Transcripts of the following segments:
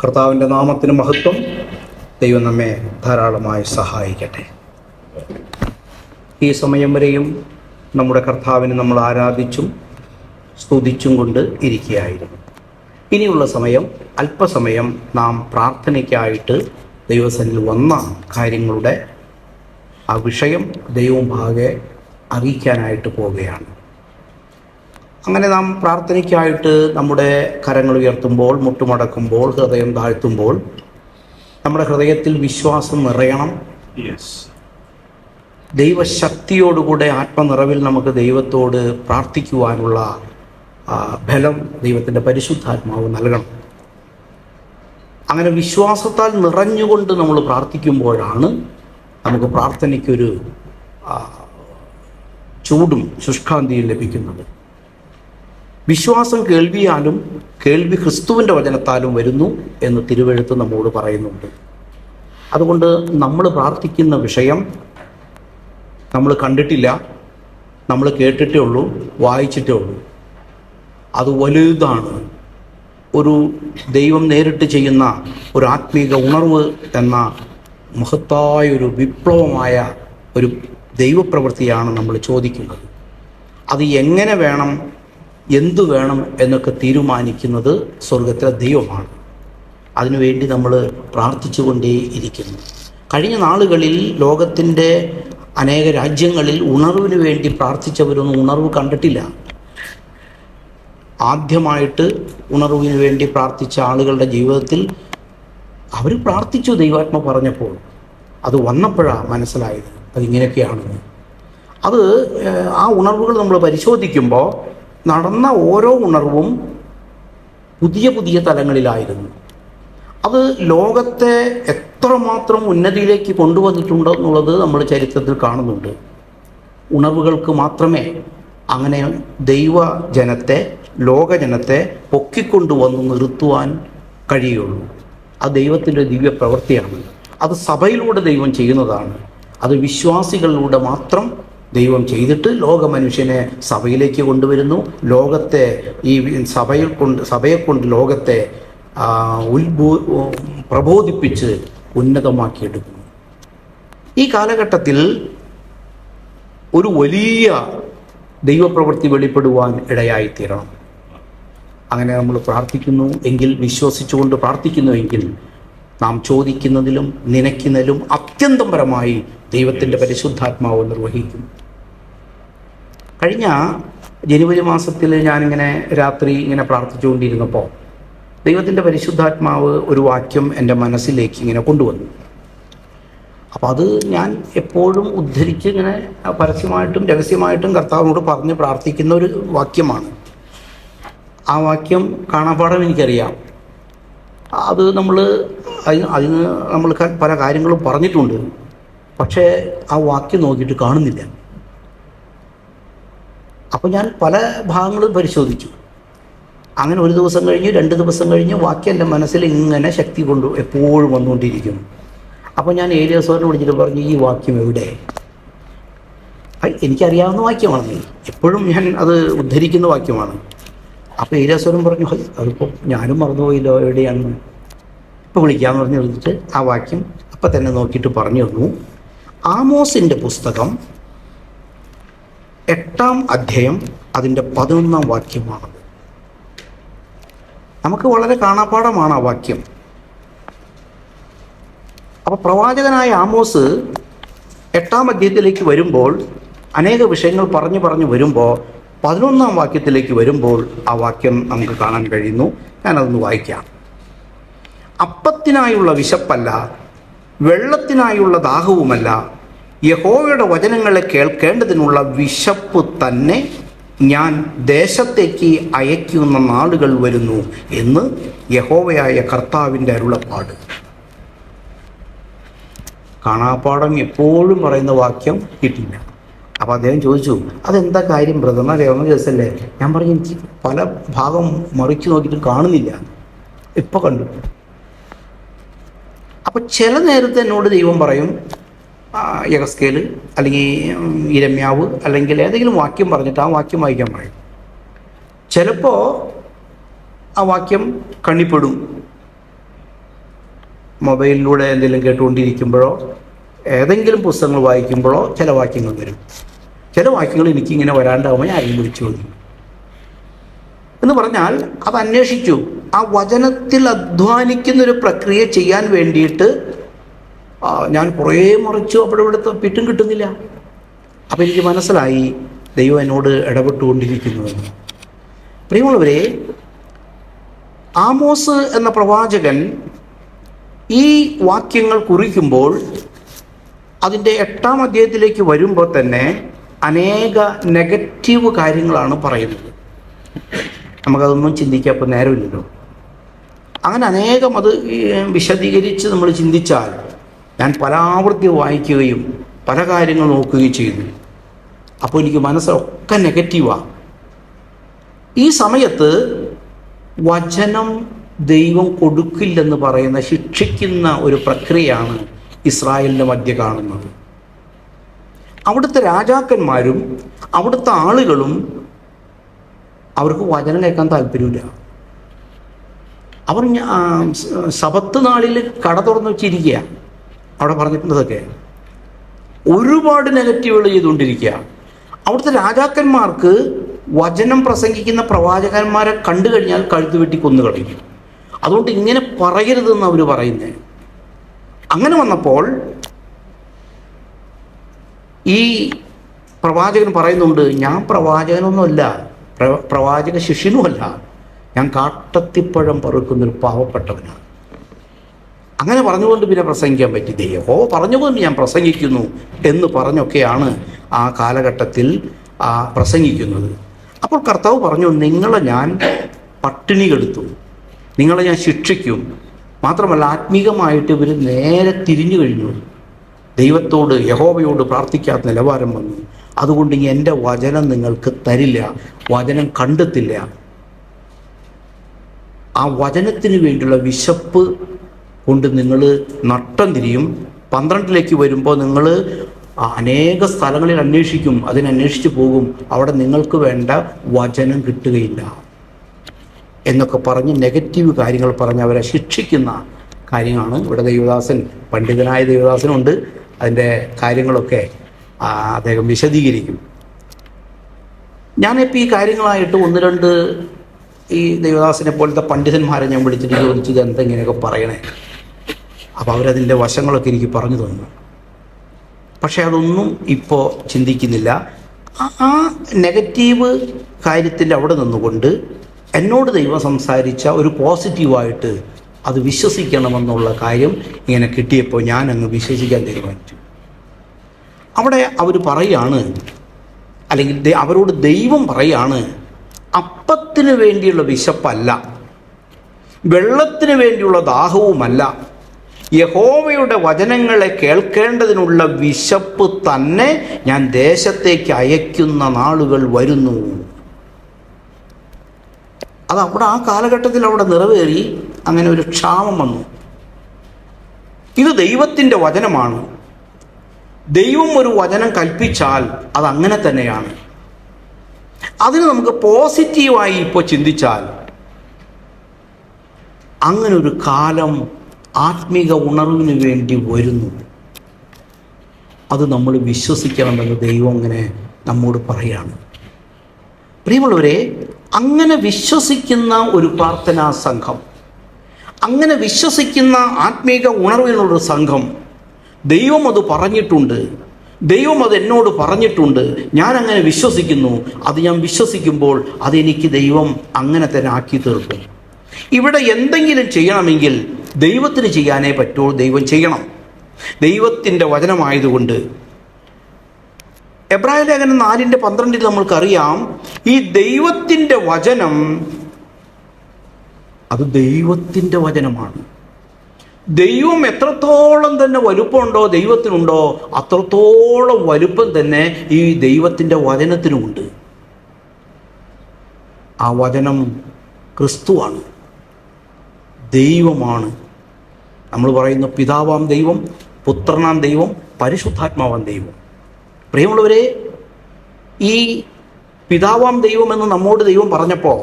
കർത്താവിൻ്റെ നാമത്തിന് മഹത്വം. ദൈവം നമ്മെ ധാരാളമായി സഹായിക്കട്ടെ. ഈ സമയം വരെയും നമ്മുടെ കർത്താവിനെ നമ്മൾ ആരാധിച്ചും സ്തുതിച്ചും കൊണ്ട് ഇരിക്കുകയായിരുന്നു. ഇനിയുള്ള സമയം അല്പസമയം നാം പ്രാർത്ഥനയ്ക്കായിട്ട് ദൈവസന്നിധിയിൽ വന്ന കാര്യങ്ങളുടെ ആ വിഷയം ദൈവമുമ്പാകെ അറിയിക്കാനായിട്ട് പോവുകയാണ്. അങ്ങനെ നാം പ്രാർത്ഥനയ്ക്കായിട്ട് നമ്മുടെ കരങ്ങൾ ഉയർത്തുമ്പോൾ, മുട്ടുമടക്കുമ്പോൾ, ഹൃദയം താഴ്ത്തുമ്പോൾ നമ്മുടെ ഹൃദയത്തിൽ വിശ്വാസം നിറയണം. ദൈവശക്തിയോടുകൂടെ ആത്മനിറവിൽ നമുക്ക് ദൈവത്തോട് പ്രാർത്ഥിക്കുവാനുള്ള ബലം ദൈവത്തിൻ്റെ പരിശുദ്ധാത്മാവ് നൽകണം. അങ്ങനെ വിശ്വാസത്താൽ നിറഞ്ഞുകൊണ്ട് നമ്മൾ പ്രാർത്ഥിക്കുമ്പോഴാണ് നമുക്ക് പ്രാർത്ഥനയ്ക്കൊരു ചൂടും ശുഷ്കാന്തിയും ലഭിക്കുന്നത്. വിശ്വാസം കേൾവിയാലും കേൾവി ക്രിസ്തുവിൻ്റെ വചനത്താലും വരുന്നു എന്ന് തിരുവെഴുത്ത് നമ്മോട് പറയുന്നുണ്ട്. അതുകൊണ്ട് നമ്മൾ പ്രാർത്ഥിക്കുന്ന വിഷയം നമ്മൾ കണ്ടിട്ടില്ല, നമ്മൾ കേട്ടിട്ടേ ഉള്ളൂ, വായിച്ചിട്ടേ ഉള്ളൂ. അത് വലുതാണ്. ഒരു ദൈവം നേരിട്ട് ചെയ്യുന്ന ഒരു ആത്മീക ഉണർവ് എന്ന മഹത്തായൊരു വിപ്ലവമായ ഒരു ദൈവപ്രവൃത്തിയാണ് നമ്മൾ ചോദിക്കുന്നത്. അത് എങ്ങനെ വേണം, എന്തു വേണം എന്നൊക്കെ തീരുമാനിക്കുന്നത് സ്വർഗത്തിലെ ദൈവമാണ്. അതിനുവേണ്ടി നമ്മൾ പ്രാർത്ഥിച്ചുകൊണ്ടേ ഇരിക്കുന്നു. കഴിഞ്ഞ നാളുകളിൽ ലോകത്തിൻ്റെ അനേക രാജ്യങ്ങളിൽ ഉണർവിന് വേണ്ടി പ്രാർത്ഥിച്ചവരൊന്നും ഉണർവ് കണ്ടിട്ടില്ല. ആദ്യമായിട്ട് ഉണർവിന് വേണ്ടി പ്രാർത്ഥിച്ച ആളുകളുടെ ജീവിതത്തിൽ അവർ പ്രാർത്ഥിച്ചു ദൈവാത്മ പറഞ്ഞപ്പോൾ. അത് വന്നപ്പോഴാണ് മനസ്സിലായത് അതിങ്ങനെയൊക്കെയാണെന്ന്. അത് ആ ഉണർവുകൾ നമ്മൾ പരിശോധിക്കുമ്പോൾ നടന്ന ഓരോ ഉണർവും പുതിയ പുതിയ തലങ്ങളിലായിരുന്നു. അത് ലോകത്തെ എത്രമാത്രം ഉന്നതിയിലേക്ക് കൊണ്ടുവന്നിട്ടുണ്ടോ എന്നുള്ളത് നമ്മൾ ചരിത്രത്തിൽ കാണുന്നുണ്ട്. ഉണർവുകൾക്ക് മാത്രമേ അങ്ങനെ ദൈവജനത്തെ, ലോകജനത്തെ പൊക്കിക്കൊണ്ടുവന്ന് നിർത്തുവാൻ കഴിയുള്ളൂ. അത് ദൈവത്തിൻ്റെ ദിവ്യ പ്രവൃത്തിയാണ്. അത് സഭയിലൂടെ ദൈവം ചെയ്യുന്നതാണ്. അത് വിശ്വാസികളിലൂടെ മാത്രം ദൈവം ചെയ്തിട്ട് ലോകമനുഷ്യനെ സഭയിലേക്ക് കൊണ്ടുവരുന്നു. ലോകത്തെ ഈ സഭയെ കൊണ്ട് ലോകത്തെ പ്രബോധിപ്പിച്ച് ഉന്നതമാക്കിയെടുക്കുന്നു. ഈ കാലഘട്ടത്തിൽ ഒരു വലിയ ദൈവപ്രവൃത്തി വെളിപ്പെടുവാൻ ഇടയായിത്തീരണം. അങ്ങനെ നമ്മൾ പ്രാർത്ഥിക്കുന്നു എങ്കിൽ, വിശ്വസിച്ചുകൊണ്ട് പ്രാർത്ഥിക്കുന്നു എങ്കിൽ, നാം ചോദിക്കുന്നതിലും നനയ്ക്കുന്നതിലും അത്യന്തം പരമായി ദൈവത്തിൻ്റെ പരിശുദ്ധാത്മാവ് നിർവഹിക്കും. കഴിഞ്ഞ ജനുവരി മാസത്തിൽ ഞാനിങ്ങനെ രാത്രി ഇങ്ങനെ പ്രാർത്ഥിച്ചുകൊണ്ടിരുന്നപ്പോൾ ദൈവത്തിൻ്റെ പരിശുദ്ധാത്മാവ് ഒരു വാക്യം എൻ്റെ മനസ്സിലേക്ക് ഇങ്ങനെ കൊണ്ടുവന്നു. അപ്പോൾ അത് ഞാൻ എപ്പോഴും ഉദ്ധരിച്ച് ഇങ്ങനെ പരസ്യമായിട്ടും രഹസ്യമായിട്ടും കർത്താവിനോട് പറഞ്ഞ് പ്രാർത്ഥിക്കുന്ന ഒരു വാക്യമാണ്. ആ വാക്യം കാണാപ്പാടം എനിക്കറിയാം. അത് അതിന് നമ്മൾ പല കാര്യങ്ങളും പറഞ്ഞിട്ടുണ്ട്. പക്ഷേ ആ വാക്യം നോക്കിയിട്ട് കാണുന്നില്ല. അപ്പോൾ ഞാൻ പല ഭാഗങ്ങളും പരിശോധിച്ചു. അങ്ങനെ ഒരു ദിവസം കഴിഞ്ഞ്, 2 ദിവസം കഴിഞ്ഞ് വാക്യം എൻ്റെ മനസ്സിൽ ഇങ്ങനെ ശക്തി കൊണ്ട് എപ്പോഴും വന്നുകൊണ്ടിരിക്കുന്നു. അപ്പോൾ ഞാൻ ഏലിയാസോനെ വിളിച്ചിട്ട് പറഞ്ഞു, ഈ വാക്യം എവിടെ? എനിക്കറിയാവുന്ന വാക്യമാണ്, എപ്പോഴും ഞാൻ അത് ഉദ്ധരിക്കുന്ന വാക്യമാണ്. അപ്പോൾ ഏലിയാസോനും പറഞ്ഞു, അതിപ്പോൾ ഞാനും മറന്നുപോയില്ലോ, എവിടെയാണ്? ഇപ്പോൾ വിളിക്കാമെന്ന് പറഞ്ഞ് വിളിച്ചിട്ട് ആ വാക്യം അപ്പം തന്നെ നോക്കിയിട്ട് പറഞ്ഞു തന്നു. ആമോസിൻ്റെ പുസ്തകം 8-ാം അധ്യായം അതിൻ്റെ 11-ാം വാക്യമാണത്. നമുക്ക് വളരെ കാണാപ്പാടമാണ് ആ വാക്യം. അപ്പോൾ പ്രവാചകനായ ആമോസ് 8-ാം അധ്യായത്തിലേക്ക് വരുമ്പോൾ അനേക വിഷയങ്ങൾ പറഞ്ഞു വരുമ്പോൾ 11-ാം വാക്യത്തിലേക്ക് വരുമ്പോൾ ആ വാക്യം നമുക്ക് കാണാൻ കഴിയുന്നു. ഞാനതൊന്ന് വായിക്കാം. അപ്പത്തിനായുള്ള വിശപ്പല്ല, വെള്ളത്തിനായുള്ള ദാഹവുമല്ല, യഹോവയുടെ വചനങ്ങളെ കേൾക്കേണ്ടതിനുള്ള വിശപ്പ് തന്നെ ഞാൻ ദേശത്തേക്ക് അയക്കുന്ന നാളുകൾ വരുന്നു എന്ന് യഹോവയായ കർത്താവിൻ്റെ അരുളപ്പാട്. കാണാപ്പാടം എപ്പോഴും പറയുന്ന വാക്യം കിട്ടില്ല. അപ്പോൾ അദ്ദേഹം ചോദിച്ചു, അതെന്താ കാര്യം ബ്രദർ? അറിയാവുന്ന കേസല്ലേ? ഞാൻ പറഞ്ഞു, എനിക്ക് പല ഭാഗം മറിച്ച് നോക്കിയിട്ട് കാണുന്നില്ല. ഇപ്പോൾ കണ്ടു. അപ്പോൾ ചില നേരത്തെ എന്നോട് ദൈവം പറയും, യഹസ്കേൽ അല്ലെങ്കിൽ ഇരമ്യാവ് അല്ലെങ്കിൽ ഏതെങ്കിലും വാക്യം പറഞ്ഞിട്ട് ആ വാക്യം വായിക്കാൻ പറയും. ചിലപ്പോൾ ആ വാക്യം കണ്ണിപ്പെടും. മൊബൈലിലൂടെ എന്തെങ്കിലും കേട്ടുകൊണ്ടിരിക്കുമ്പോഴോ ഏതെങ്കിലും പുസ്തകങ്ങൾ വായിക്കുമ്പോഴോ ചില വാക്യങ്ങൾ വരും. ചില വാക്യങ്ങൾ എനിക്കിങ്ങനെ വരാണ്ടാവുമ്പോൾ ഞാൻ വിളിച്ചു വന്നു എന്ന് പറഞ്ഞാൽ അത് അന്വേഷിച്ചു. ആ വചനത്തിൽ അധ്വാനിക്കുന്നൊരു പ്രക്രിയ ചെയ്യാൻ വേണ്ടിയിട്ട് ഞാൻ കുറേ മറിച്ചു, അവിടെ ഇവിടെ പിറ്റും കിട്ടുന്നില്ല. അപ്പം എനിക്ക് മനസ്സിലായി ദൈവം എന്നോട് ഇടപെട്ടുകൊണ്ടിരിക്കുന്നുവെന്ന്. പ്രിയമുള്ളവരെ, ആമോസ് എന്ന പ്രവാചകൻ ഈ വാക്യങ്ങൾ കുറിക്കുമ്പോൾ അതിൻ്റെ 8-ാം അധ്യായത്തിലേക്ക് വരുമ്പോൾ തന്നെ അനേക നെഗറ്റീവ് കാര്യങ്ങളാണ് പറയുന്നത്. നമുക്കതൊന്നും ചിന്തിക്കാൻ ഇപ്പോൾ നേരമില്ലല്ലോ. അങ്ങനെ അനേകം അത് വിശദീകരിച്ച് നമ്മൾ ചിന്തിച്ചാൽ, ഞാൻ പലാവൃത്തി വായിക്കുകയും പല കാര്യങ്ങൾ നോക്കുകയും ചെയ്തു. അപ്പോൾ എനിക്ക് മനസ്സിലൊക്കെ നെഗറ്റീവാണ്. ഈ സമയത്ത് വചനം ദൈവം കൊടുക്കില്ലെന്ന് പറയുന്ന, ശിക്ഷിക്കുന്ന ഒരു പ്രക്രിയയാണ് ഇസ്രായേലിൻ്റെ മധ്യ കാണുന്നത്. അവിടുത്തെ രാജാക്കന്മാരും അവിടുത്തെ ആളുകളും അവർക്ക് വചനം കേൾക്കാൻ താല്പര്യമില്ല. അവർ ശബത്ത് നാളിൽ കട തുറന്നു വെച്ചിരിക്കുക. അവിടെ പറഞ്ഞിട്ടുള്ളതൊക്കെ ഒരുപാട് നെഗറ്റീവുകൾ ചെയ്തുകൊണ്ടിരിക്കുക. അവിടുത്തെ രാജാക്കന്മാർക്ക് വചനം പ്രസംഗിക്കുന്ന പ്രവാചകന്മാരെ കണ്ടു കഴിഞ്ഞാൽ കഴുത്ത് വെട്ടി കൊന്നു കളയും. അതുകൊണ്ട് ഇങ്ങനെ പറയരുതെന്ന് അവർ പറയുന്നത്. അങ്ങനെ വന്നപ്പോൾ ഈ പ്രവാചകൻ പറയുന്നുണ്ട്, ഞാൻ പ്രവാചകനൊന്നുമല്ല, പ്രവാചക ശിഷ്യനുമല്ല, ഞാൻ കാട്ടത്തിപ്പഴം പറുക്കുന്നൊരു പാവപ്പെട്ടവനാണ്. അങ്ങനെ പറഞ്ഞുകൊണ്ട് പിന്നെ പ്രസംഗിക്കാൻ പറ്റി. ദൈവോ പറഞ്ഞുകൊണ്ട് ഞാൻ പ്രസംഗിക്കുന്നു എന്ന് പറഞ്ഞൊക്കെയാണ് ആ കാലഘട്ടത്തിൽ പ്രസംഗിക്കുന്നത്. അപ്പോൾ കർത്താവ് പറഞ്ഞു, നിങ്ങളെ ഞാൻ പട്ടിണി കെടുത്തു, നിങ്ങളെ ഞാൻ ശിക്ഷിക്കും. മാത്രമല്ല ആത്മീകമായിട്ട് ഇവർ നേരെ തിരിഞ്ഞു കഴിഞ്ഞു. ദൈവത്തോട്, യഹോവയോട് പ്രാർത്ഥിക്കാത്ത നിലവാരം വന്നു. അതുകൊണ്ട് എൻ്റെ വചനം നിങ്ങൾക്ക് തരില്ല, വചനം കണ്ടെത്തില്ല. ആ വചനത്തിന് വേണ്ടിയുള്ള വിശപ്പ് കൊണ്ട് നിങ്ങൾ നട്ടം തിരിയും. 12ലേക്ക് വരുമ്പോൾ നിങ്ങൾ അനേക സ്ഥലങ്ങളിൽ അന്വേഷിക്കും, അതിനന്വേഷിച്ച് പോകും, അവിടെ നിങ്ങൾക്ക് വേണ്ട വചനം കിട്ടുകയില്ല എന്നൊക്കെ പറഞ്ഞ് നെഗറ്റീവ് കാര്യങ്ങൾ പറഞ്ഞ് അവരെ ശിക്ഷിക്കുന്ന കാര്യമാണ് ഇവിടെ ദേവദാസൻ, പണ്ഡിതനായ ദേവദാസനുണ്ട്. അതിൻ്റെ കാര്യങ്ങളൊക്കെ അദ്ദേഹം വിശദീകരിക്കും. ഞാനിപ്പോൾ ഈ കാര്യങ്ങളായിട്ട് 1-2 ഈ ദേവദാസനെ പോലത്തെ പണ്ഡിതന്മാരെ ഞാൻ വിളിച്ചിട്ട് ചോദിച്ചത് എന്തെങ്കിലുമൊക്കെ പറയണേ. അപ്പോൾ അവരതിൻ്റെ വശങ്ങളൊക്കെ എനിക്ക് പറഞ്ഞു തന്നു. പക്ഷേ അതൊന്നും ഇപ്പോൾ ചിന്തിക്കുന്നില്ല. ആ നെഗറ്റീവ് കാര്യത്തിൻ്റെ അവിടെ നിന്നുകൊണ്ട് എന്നോട് ദൈവം സംസാരിച്ച ഒരു പോസിറ്റീവായിട്ട് അത് വിശ്വസിക്കണമെന്നുള്ള കാര്യം ഇങ്ങനെ കിട്ടിയപ്പോൾ ഞാൻ അങ്ങ് വിശ്വസിക്കാൻ തീരുമാനിച്ചു. അവിടെ അവർ പറയാണ്, അല്ലെങ്കിൽ അവരോട് ദൈവം പറയാണ്, അപ്പത്തിന് വേണ്ടിയുള്ള വിശപ്പല്ല, വെള്ളത്തിന് വേണ്ടിയുള്ള ദാഹവുമല്ല, യഹോവയുടെ വചനങ്ങളെ കേൾക്കേണ്ടതിനുള്ള വിശപ്പ് തന്നെ ഞാൻ ദേശത്തേക്ക് അയക്കുന്ന നാളുകൾ വരുന്നു. അത് അവിടെ ആ കാലഘട്ടത്തിൽ അവിടെ നിറവേറി. അങ്ങനെ ഒരു ക്ഷാമം വന്നു. ഇത് ദൈവത്തിൻ്റെ വചനമാണ്. ദൈവം ഒരു വചനം കൽപ്പിച്ചാൽ അതങ്ങനെ തന്നെയാണ്. അതിന് നമുക്ക് പോസിറ്റീവായി ഇപ്പോൾ ചിന്തിച്ചാൽ അങ്ങനൊരു കാലം ആത്മീക ഉണർവിന് വേണ്ടി വരുന്നു. അത് നമ്മൾ വിശ്വസിക്കണമെന്ന് ദൈവം അങ്ങനെ നമ്മോട് പറയാണ്. പ്രിയമുള്ളവരെ, അങ്ങനെ വിശ്വസിക്കുന്ന ഒരു പ്രാർത്ഥനാ സംഘം, അങ്ങനെ വിശ്വസിക്കുന്ന ആത്മീക ഉണർവിനുള്ളൊരു സംഘം, ദൈവം അത് പറഞ്ഞിട്ടുണ്ട്, ദൈവം അത് എന്നോട് പറഞ്ഞിട്ടുണ്ട്, ഞാൻ അങ്ങനെ വിശ്വസിക്കുന്നു. അത് ഞാൻ വിശ്വസിക്കുമ്പോൾ അതെനിക്ക് ദൈവം അങ്ങനെ തന്നെ ആക്കി തീർക്കും. ഇവിടെ എന്തെങ്കിലും ചെയ്യണമെങ്കിൽ ദൈവത്തിന് ചെയ്യാനേ പറ്റുള്ളൂ. ദൈവം ചെയ്യണം, ദൈവത്തിൻ്റെ വചനമായതുകൊണ്ട്. എബ്രായ ലേഖനം 4:12 നമ്മൾക്കറിയാം, ഈ ദൈവത്തിൻ്റെ വചനം അത് ദൈവത്തിൻ്റെ വചനമാണ്. ദൈവം എത്രത്തോളം തന്നെ വലുപ്പമുണ്ടോ ദൈവത്തിനുണ്ടോ, അത്രത്തോളം വലുപ്പം തന്നെ ഈ ദൈവത്തിൻ്റെ വചനത്തിനുമുണ്ട്. ആ വചനം ക്രിസ്തുവാണ്, ദൈവമാണ്. നമ്മൾ പറയുന്ന പിതാവാം ദൈവം, പുത്രനാം ദൈവം, പരിശുദ്ധാത്മാവാം ദൈവം. പ്രിയമുള്ളവരെ, ഈ പിതാവാം ദൈവം എന്ന് നമ്മോട് ദൈവം പറഞ്ഞപ്പോൾ,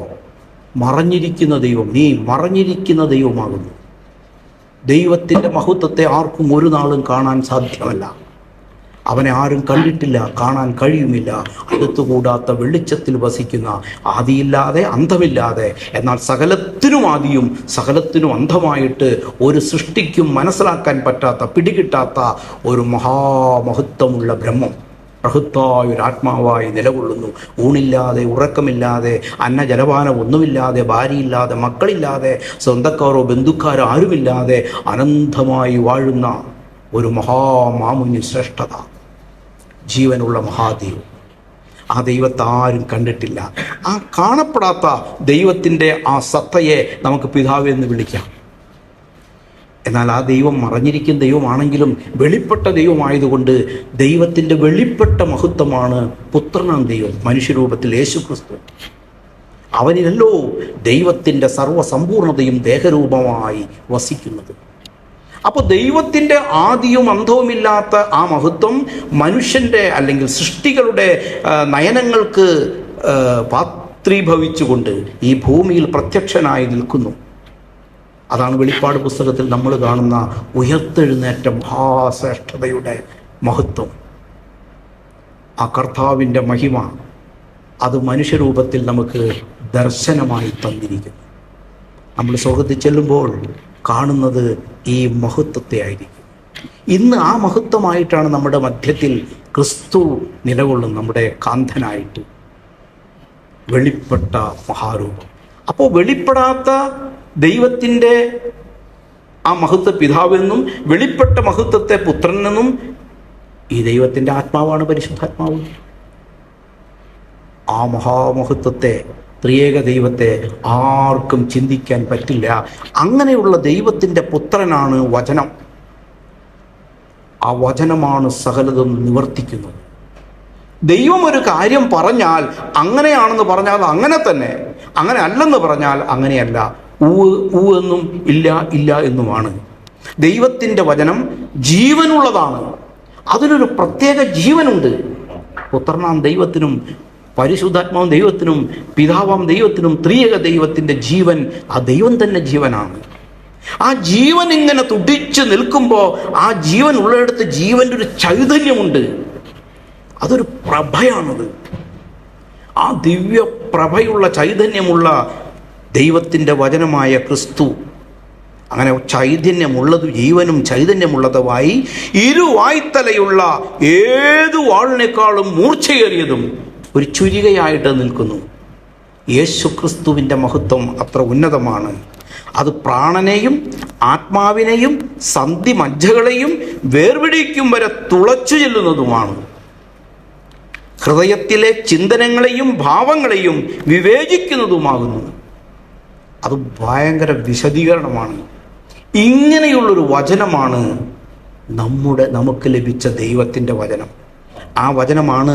മറഞ്ഞിരിക്കുന്ന ദൈവം, നീ മറഞ്ഞിരിക്കുന്ന ദൈവമാകുന്നു. ദൈവത്തിൻ്റെ മഹത്വത്തെ ആർക്കും ഒരു നാളും കാണാൻ സാധ്യമല്ല. അവനെ ആരും കണ്ടിട്ടില്ല, കാണാൻ കഴിയുമില്ല. അടുത്തുകൂടാത്ത വെളിച്ചത്തിൽ വസിക്കുന്ന, ആദിയില്ലാതെ അന്തമില്ലാതെ, എന്നാൽ സകലത്തിനും ആദിയും സകലത്തിനും അന്തമായിട്ട് ഒരു സൃഷ്ടിക്കും മനസ്സിലാക്കാൻ പറ്റാത്ത, പിടികിട്ടാത്ത ഒരു മഹാമഹത്വമുള്ള ബ്രഹ്മം ബൃഹത്തായ ഒരു ആത്മാവായി നിലകൊള്ളുന്നു. ഊണില്ലാതെ, ഉറക്കമില്ലാതെ, അന്നജലപാനം ഒന്നുമില്ലാതെ, ഭാര്യയില്ലാതെ, മക്കളില്ലാതെ, സ്വന്തക്കാരോ ബന്ധുക്കാരോ ആരുമില്ലാതെ അനന്തമായി വാഴുന്ന ഒരു മഹാമാമുനി ശ്രേഷ്ഠത, ജീവനുള്ള മഹാദൈവം. ആ ദൈവത്തെ ആരും കണ്ടിട്ടില്ല. ആ കാണപ്പെടാത്ത ദൈവത്തിൻ്റെ ആ സത്തയെ നമുക്ക് പിതാവ് എന്ന് വിളിക്കാം. എന്നാൽ ആ ദൈവം മറഞ്ഞിരിക്കുന്ന ദൈവമാണെങ്കിലും വെളിപ്പെട്ട ദൈവമായതുകൊണ്ട് ദൈവത്തിൻ്റെ വെളിപ്പെട്ട മഹത്വമാണ് പുത്രനാം ദൈവം, മനുഷ്യരൂപത്തിൽ യേശുക്രിസ്തു. അവനിലല്ലോ ദൈവത്തിൻ്റെ സർവ്വസമ്പൂർണതയും ദേഹരൂപമായി വസിക്കുന്നത്. അപ്പോൾ ദൈവത്തിൻ്റെ ആദിയും അന്തവുമില്ലാത്ത ആ മഹത്വം മനുഷ്യൻ്റെ അല്ലെങ്കിൽ സൃഷ്ടികളുടെ നയനങ്ങൾക്ക് പാത്രീഭവിച്ചുകൊണ്ട് ഈ ഭൂമിയിൽ പ്രത്യക്ഷനായി നിൽക്കുന്നു. അതാണ് വെളിപ്പാട് പുസ്തകത്തിൽ നമ്മൾ കാണുന്ന ഉയർത്തെഴുന്നേറ്റ മഹാശ്രേഷ്ഠതയുടെ മഹത്വം. ആ കർത്താവിൻ്റെ മഹിമ അത് മനുഷ്യരൂപത്തിൽ നമുക്ക് ദർശനമായി തന്നിരിക്കുന്നു. നമ്മൾ സ്വർഗ്ഗത്തിൽ ചെല്ലുമ്പോൾ കാണുന്നത് ഈ മഹത്വത്തെ ആയിരിക്കും. ഇന്ന് ആ മഹത്വമായിട്ടാണ് നമ്മുടെ മധ്യത്തിൽ ക്രിസ്തു നിലകൊള്ളും, നമ്മുടെ കാന്തനായിട്ട് വെളിപ്പെട്ട മഹാരൂപം. അപ്പോൾ വെളിപ്പെടാത്ത ദൈവത്തിൻ്റെ ആ മഹത്വ പിതാവെന്നും വെളിപ്പെട്ട മഹത്വത്തെ പുത്രനെന്നും, ഈ ദൈവത്തിൻ്റെ ആത്മാവാണ് പരിശുദ്ധാത്മാവ്. ആ മഹാമഹത്വത്തെ, ത്രിയേക ദൈവത്തെ ആർക്കും ചിന്തിക്കാൻ പറ്റില്ല. അങ്ങനെയുള്ള ദൈവത്തിൻ്റെ പുത്രനാണ് വചനം. ആ വചനമാണ് സകലതും നിവർത്തിക്കുന്നത്. ദൈവം ഒരു കാര്യം പറഞ്ഞാൽ അങ്ങനെയാണെന്ന് പറഞ്ഞാൽ അങ്ങനെ തന്നെ, അങ്ങനെ അല്ലെന്ന് പറഞ്ഞാൽ അങ്ങനെയല്ല. ഊ എന്നും ഇല്ല ഇല്ല എന്നുമാണ്. ദൈവത്തിൻ്റെ വചനം ജീവനുള്ളതാണ്. അതിനൊരു പ്രത്യേക ജീവനുണ്ട്. പുത്രനാം ദൈവത്തിനും പരിശുദ്ധാത്മാവും ദൈവത്തിനും പിതാവാം ദൈവത്തിനും ത്രിയേക ദൈവത്തിൻ്റെ ജീവൻ, ആ ദൈവം തന്നെ ജീവനാണ്. ആ ജീവൻ ഇങ്ങനെ തുടിച്ച് നിൽക്കുമ്പോൾ ആ ജീവൻ ഉള്ളിടത്ത് ജീവൻ്റെ ഒരു ചൈതന്യമുണ്ട്. അതൊരു പ്രഭയാണത്. ആ ദിവ്യ പ്രഭയുള്ള ചൈതന്യമുള്ള ദൈവത്തിൻ്റെ വചനമായ ക്രിസ്തു, അങ്ങനെ ചൈതന്യമുള്ളത്, ജീവനും ചൈതന്യമുള്ളതുമായി ഇരുവായ്ത്തലയുള്ള ഏതു വാളിനേക്കാളും മൂർച്ചയേറിയതും ഒരു ചുരികയായിട്ട് നിൽക്കുന്നു. യേശു ക്രിസ്തുവിൻ്റെ മഹത്വം അത്ര ഉന്നതമാണ്. അത് പ്രാണനെയും ആത്മാവിനെയും സന്ധിമജ്ജകളെയും വേർപിടിക്കും വരെ തുളച്ചു ചെല്ലുന്നതുമാണ്. ഹൃദയത്തിലെ ചിന്തനങ്ങളെയും ഭാവങ്ങളെയും വിവേചിക്കുന്നതുമാകുന്നു. അത് ഭയങ്കര വിശദീകരണമാണ്. ഇങ്ങനെയുള്ളൊരു വചനമാണ് നമുക്ക് ലഭിച്ച ദൈവത്തിൻ്റെ വചനം. ആ വചനമാണ്